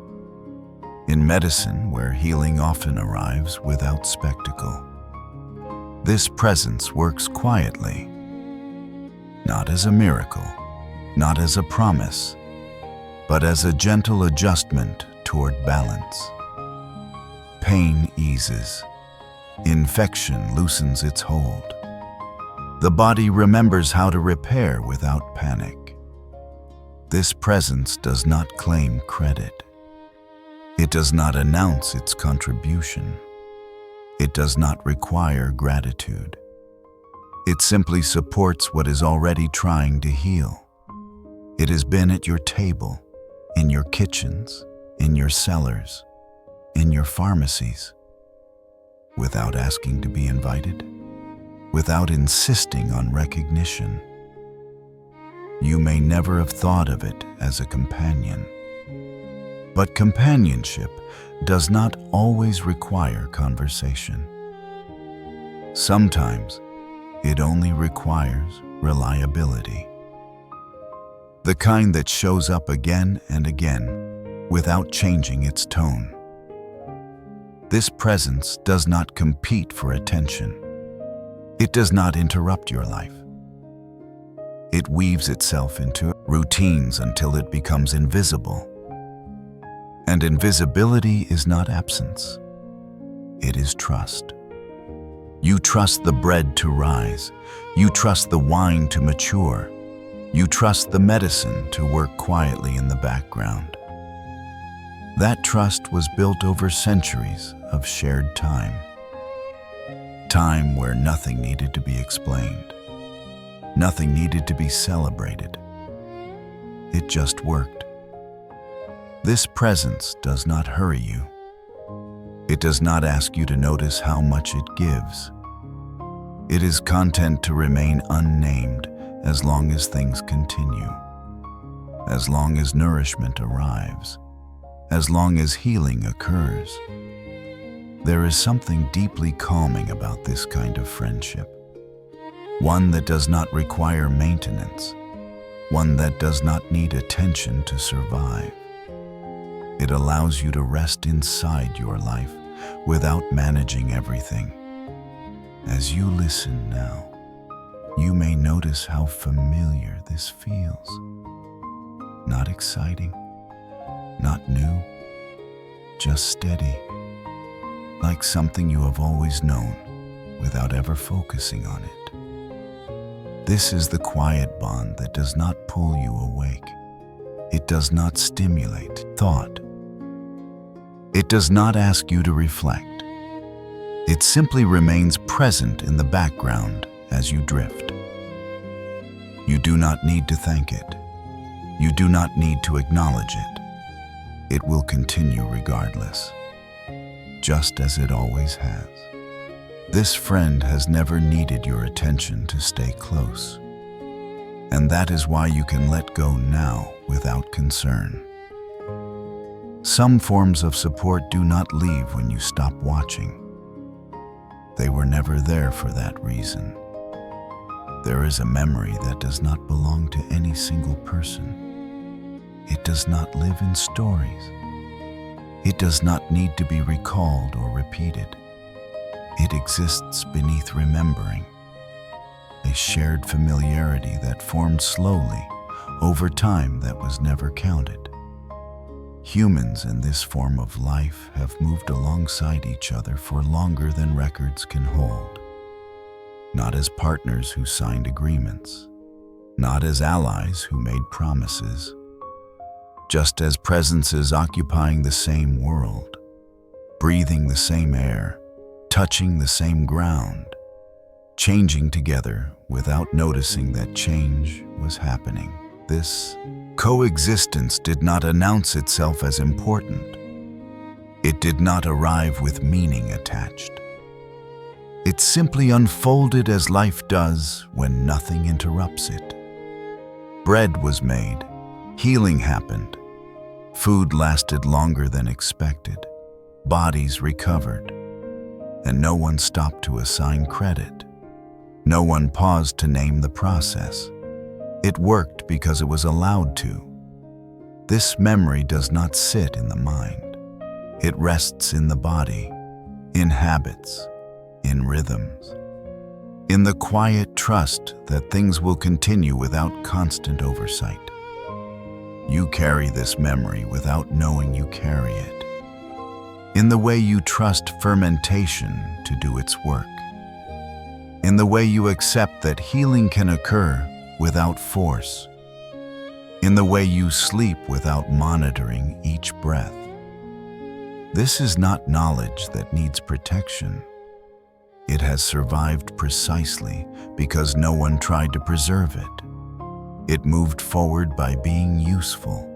In medicine, where healing often arrives without spectacle, this presence works quietly, not as a miracle, not as a promise, but as a gentle adjustment toward balance. Pain eases. Infection loosens its hold. The body remembers how to repair without panic. This presence does not claim credit. It does not announce its contribution. It does not require gratitude. It simply supports what is already trying to heal. It has been at your table, in your kitchens, in your cellars, in your pharmacies, without asking to be invited, without insisting on recognition. You may never have thought of it as a companion, but companionship does not always require conversation. Sometimes it only requires reliability. The kind that shows up again and again without changing its tone. This presence does not compete for attention. It does not interrupt your life. It weaves itself into routines until it becomes invisible. And invisibility is not absence. It is trust. You trust the bread to rise. You trust the wine to mature. You trust the medicine to work quietly in the background. That trust was built over centuries of shared time. Time where nothing needed to be explained. Nothing needed to be celebrated. It just worked. This presence does not hurry you. It does not ask you to notice how much it gives. It is content to remain unnamed as long as things continue, as long as nourishment arrives, as long as healing occurs. There is something deeply calming about this kind of friendship. One that does not require maintenance, one that does not need attention to survive. It allows you to rest inside your life without managing everything. As you listen now, you may notice how familiar this feels. Not exciting, not new, just steady, like something you have always known without ever focusing on it. This is the quiet bond that does not pull you awake. It does not stimulate thought. It does not ask you to reflect. It simply remains present in the background as you drift. You do not need to thank it. You do not need to acknowledge it. It will continue regardless, just as it always has. This friend has never needed your attention to stay close. And that is why you can let go now without concern. Some forms of support do not leave when you stop watching. They were never there for that reason. There is a memory that does not belong to any single person. It does not live in stories. It does not need to be recalled or repeated. It exists beneath remembering, a shared familiarity that formed slowly over time that was never counted. Humans in this form of life have moved alongside each other for longer than records can hold. Not as partners who signed agreements, not as allies who made promises, just as presences occupying the same world, breathing the same air, touching the same ground, changing together without noticing that change was happening. This coexistence did not announce itself as important. It did not arrive with meaning attached. It simply unfolded as life does when nothing interrupts it. Bread was made, healing happened, food lasted longer than expected, bodies recovered, and no one stopped to assign credit. No one paused to name the process. It worked because it was allowed to. This memory does not sit in the mind. It rests in the body, in habits, in rhythms, in the quiet trust that things will continue without constant oversight. You carry this memory without knowing you carry it. In the way you trust fermentation to do its work. In the way you accept that healing can occur without force. In the way you sleep without monitoring each breath. This is not knowledge that needs protection. It has survived precisely because no one tried to preserve it. It moved forward by being useful,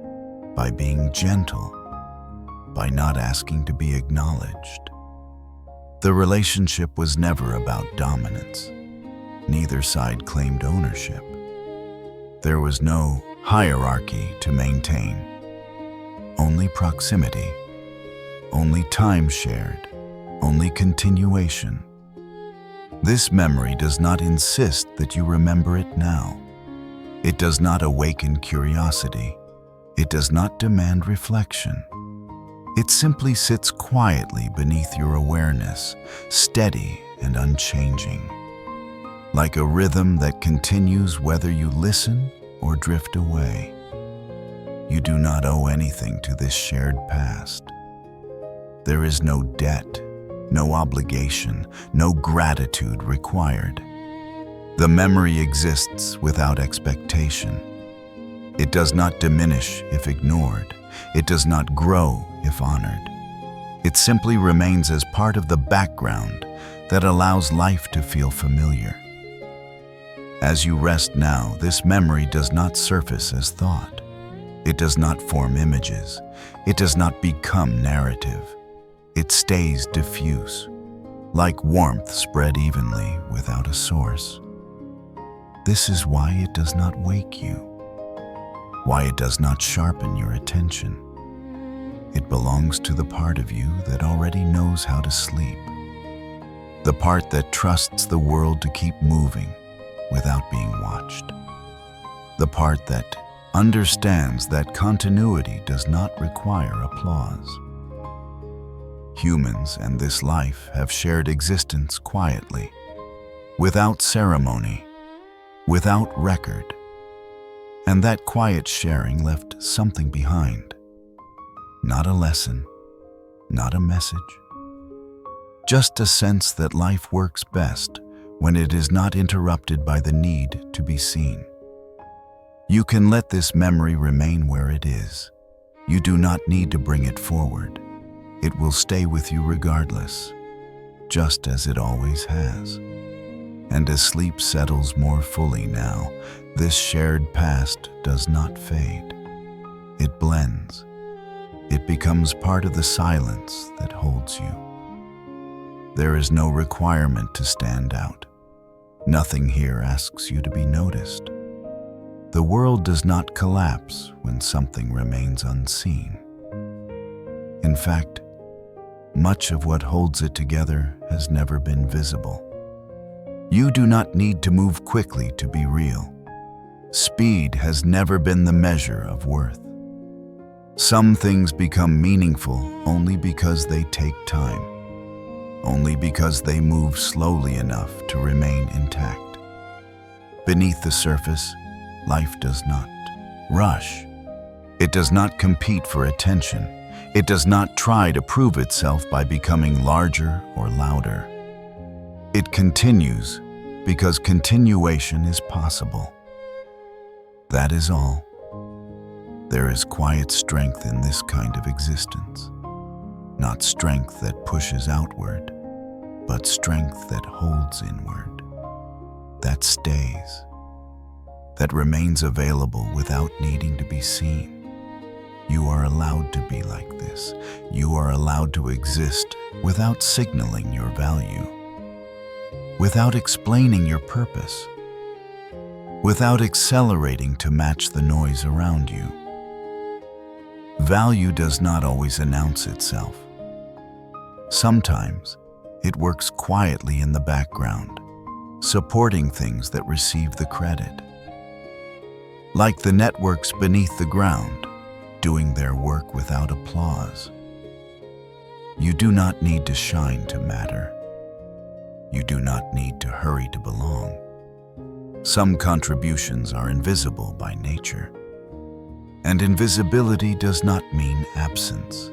by being gentle, by not asking to be acknowledged. The relationship was never about dominance. Neither side claimed ownership. There was no hierarchy to maintain. Only proximity, only time shared, only continuation. This memory does not insist that you remember it now. It does not awaken curiosity. It does not demand reflection. It simply sits quietly beneath your awareness, steady and unchanging, like a rhythm that continues whether you listen or drift away. You do not owe anything to this shared past. There is no debt, no obligation, no gratitude required. The memory exists without expectation. It does not diminish if ignored. It does not grow if honored. It simply remains as part of the background that allows life to feel familiar. As you rest now, this memory does not surface as thought. It does not form images. It does not become narrative. It stays diffuse, like warmth spread evenly without a source. This is why it does not wake you, why it does not sharpen your attention. It belongs to the part of you that already knows how to sleep, the part that trusts the world to keep moving without being watched, the part that understands that continuity does not require applause. Humans and this life have shared existence quietly, without ceremony, without record. And that quiet sharing left something behind. Not a lesson, not a message. Just a sense that life works best when it is not interrupted by the need to be seen. You can let this memory remain where it is. You do not need to bring it forward. It will stay with you regardless. just as it always has. And as sleep settles more fully now, this shared past does not fade. It blends. It becomes part of the silence that holds you. There is no requirement to stand out. Nothing here asks you to be noticed. The world does not collapse when something remains unseen. In fact, much of what holds it together has never been visible. You do not need to move quickly to be real. Speed has never been the measure of worth. Some things become meaningful only because they take time, only because they move slowly enough to remain intact. Beneath the surface, life does not rush. It does not compete for attention. It does not try to prove itself by becoming larger or louder. It continues because continuation is possible. That is all. There is quiet strength in this kind of existence. Not strength that pushes outward, but strength that holds inward, that stays, that remains available without needing to be seen. You are allowed to be like this. You are allowed to exist without signaling your value, without explaining your purpose, without accelerating to match the noise around you. Value does not always announce itself. Sometimes it works quietly in the background, supporting things that receive the credit. Like the networks beneath the ground, doing their work without applause. You do not need to shine to matter. You do not need to hurry to belong. Some contributions are invisible by nature. And invisibility does not mean absence.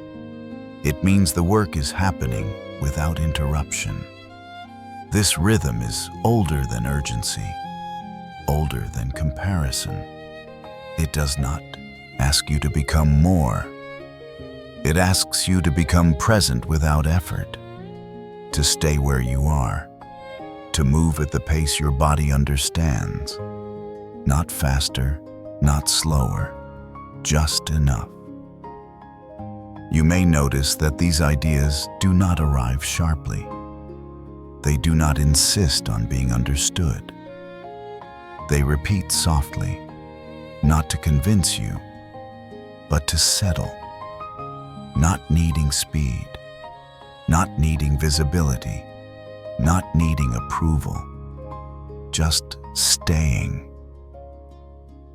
It means the work is happening without interruption. This rhythm is older than urgency, older than comparison. It does not ask you to become more. It asks you to become present without effort, to stay where you are, to move at the pace your body understands. Not faster, not slower, just enough. You may notice that these ideas do not arrive sharply. They do not insist on being understood. They repeat softly, not to convince you, but to settle, not needing speed, not needing visibility, not needing approval, just staying,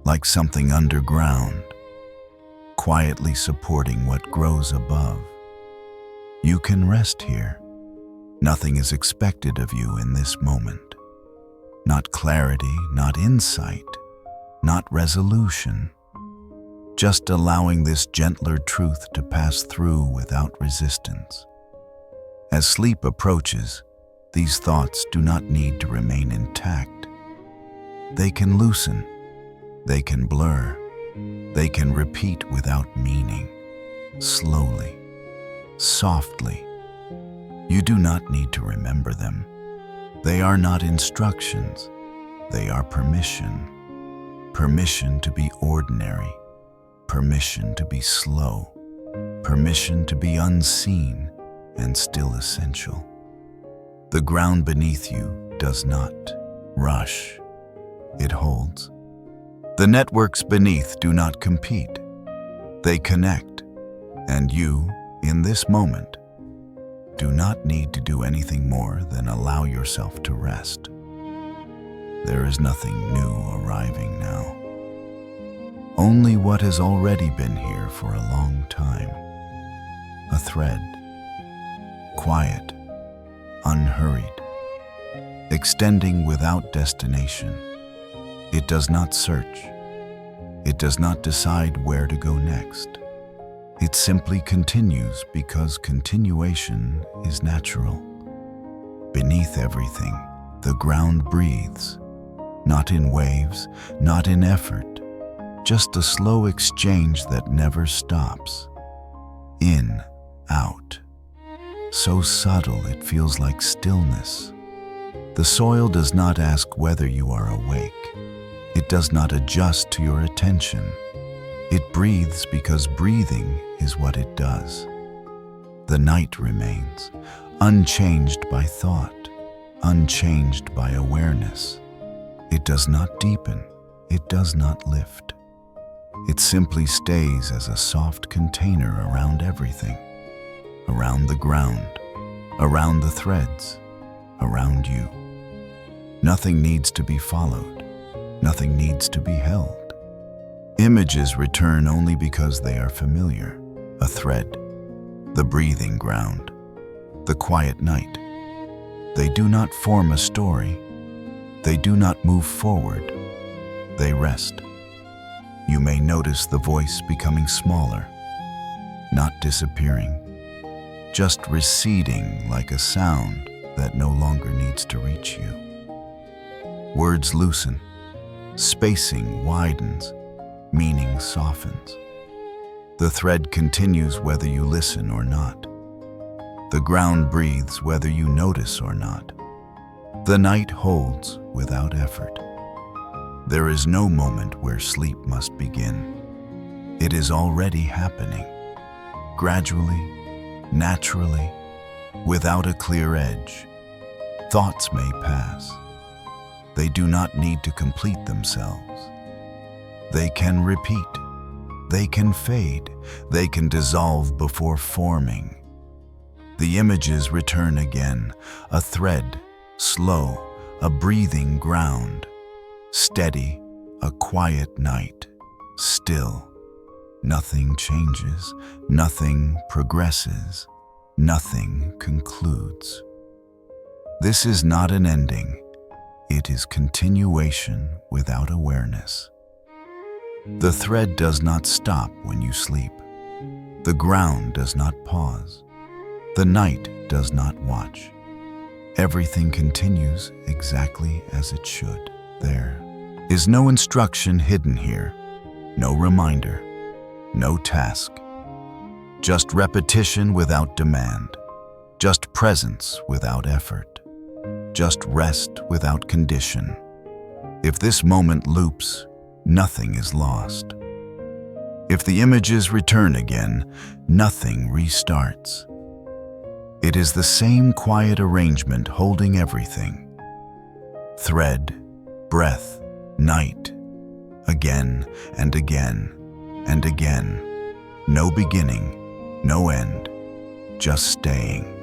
like something underground, quietly supporting what grows above. You can rest here. Nothing is expected of you in this moment. Not clarity, not insight, not resolution. Just allowing this gentler truth to pass through without resistance. As sleep approaches, these thoughts do not need to remain intact. They can loosen, they can blur, they can repeat without meaning, slowly, softly. You do not need to remember them. They are not instructions, they are permission. Permission to be ordinary, permission to be slow, permission to be unseen and still essential. The ground beneath you does not rush, it holds. The networks beneath do not compete, they connect, and you, in this moment, do not need to do anything more than allow yourself to rest. There is nothing new arriving now. Only what has already been here for a long time. A thread, quiet, unhurried, extending without destination. It does not search. It does not decide where to go next. It simply continues because continuation is natural. Beneath everything, the ground breathes, not in waves, not in effort, just a slow exchange that never stops. In, out, so subtle it feels like stillness. The soil does not ask whether you are awake. It does not adjust to your attention. It breathes because breathing is what it does. The night remains, unchanged by thought, unchanged by awareness. It does not deepen, it does not lift. It simply stays as a soft container around everything, around the ground, around the threads, around you. Nothing needs to be followed, nothing needs to be held. Images return only because they are familiar, a thread, the breathing ground, the quiet night. They do not form a story, they do not move forward, they rest. You may notice the voice becoming smaller, not disappearing, just receding like a sound that no longer needs to reach you. Words loosen, spacing widens, meaning softens. The thread continues whether you listen or not. The ground breathes whether you notice or not. The night holds without effort. There is no moment where sleep must begin. It is already happening, gradually, naturally, without a clear edge. Thoughts may pass. They do not need to complete themselves. They can repeat. They can fade. They can dissolve before forming. The images return again, a thread, slow, a breathing ground. Steady, a quiet night, still. Nothing changes, nothing progresses, nothing concludes. This is not an ending. It is continuation without awareness. The thread does not stop when you sleep. The ground does not pause. The night does not watch. Everything continues exactly as it should. There is no instruction hidden here, no reminder, no task. Just repetition without demand, just presence without effort, just rest without condition. If this moment loops, nothing is lost. If the images return again, nothing restarts. It is the same quiet arrangement holding everything. Thread, breath, night, again and again and again. No beginning, no end, just staying.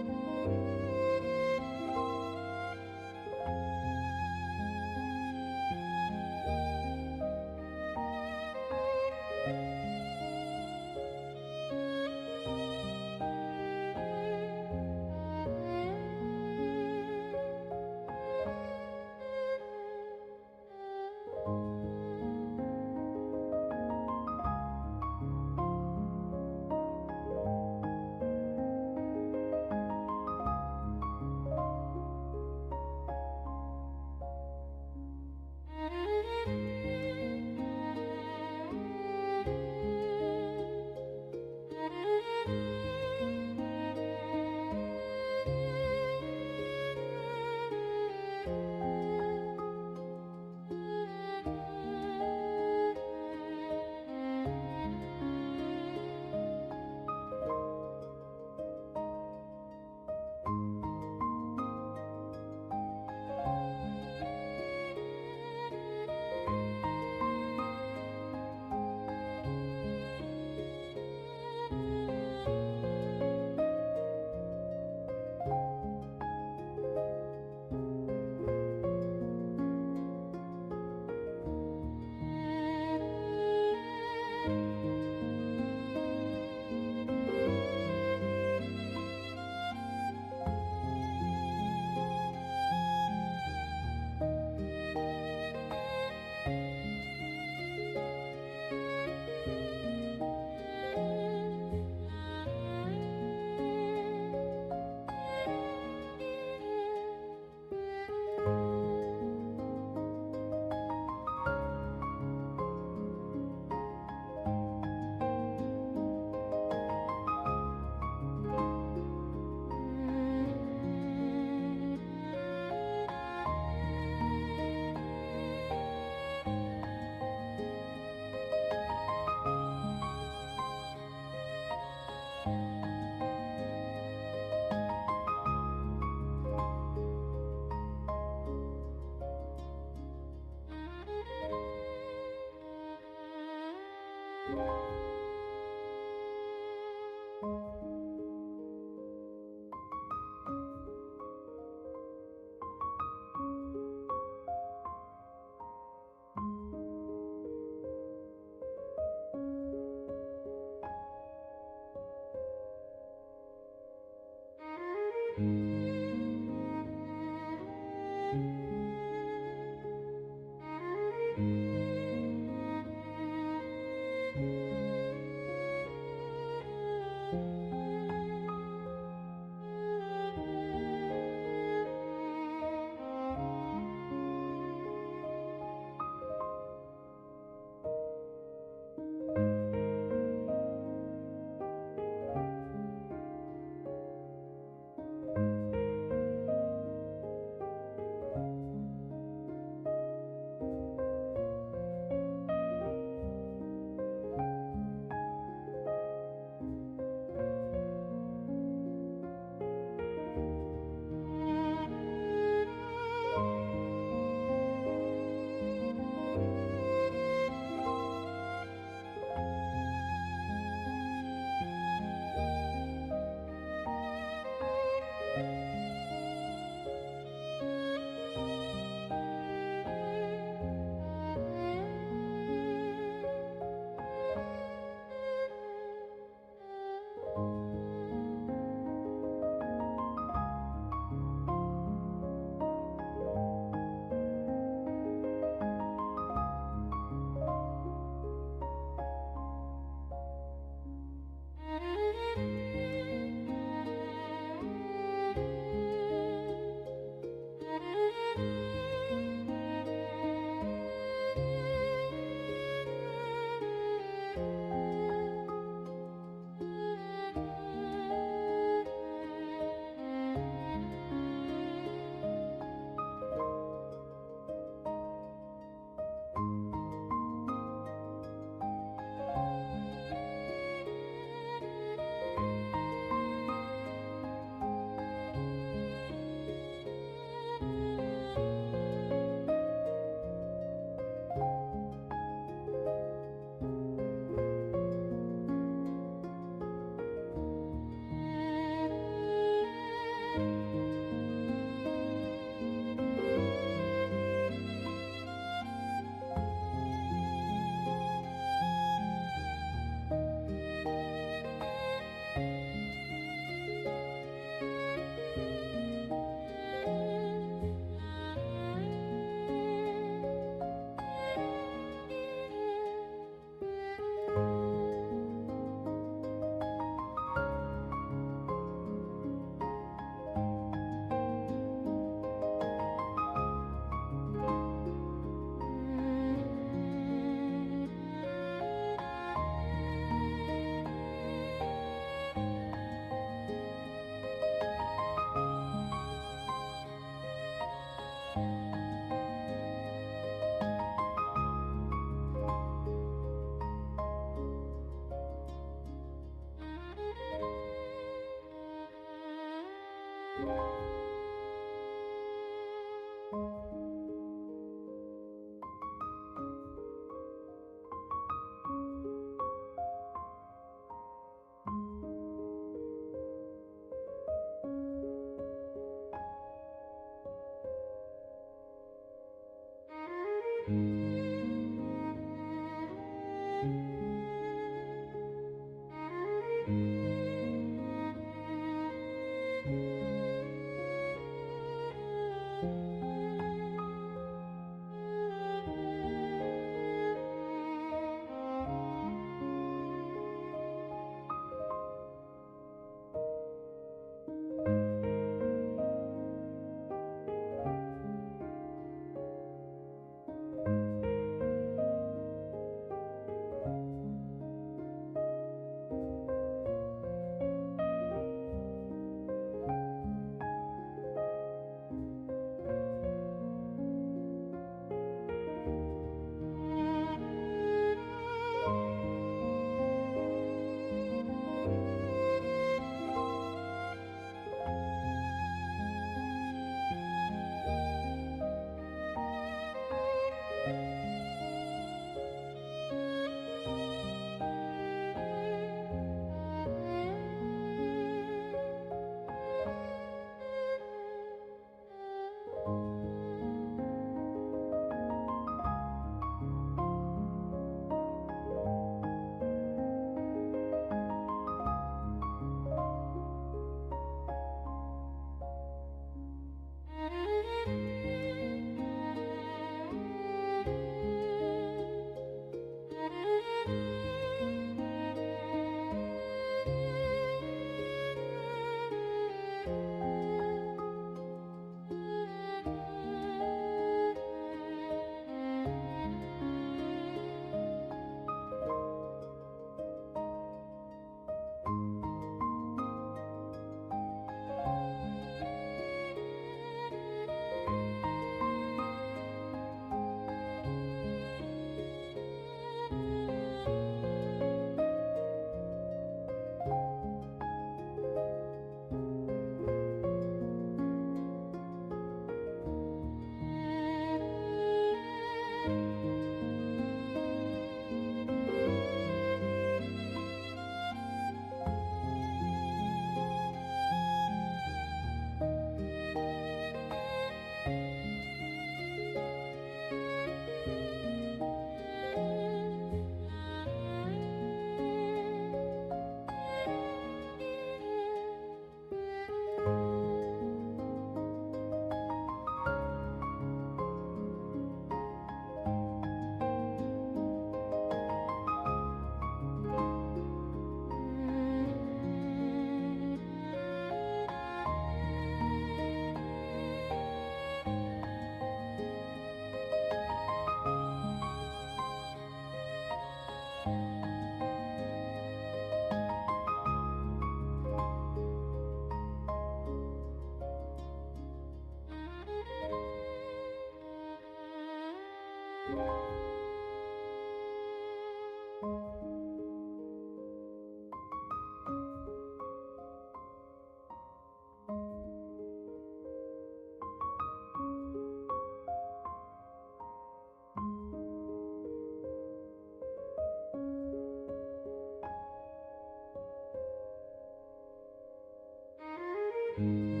you.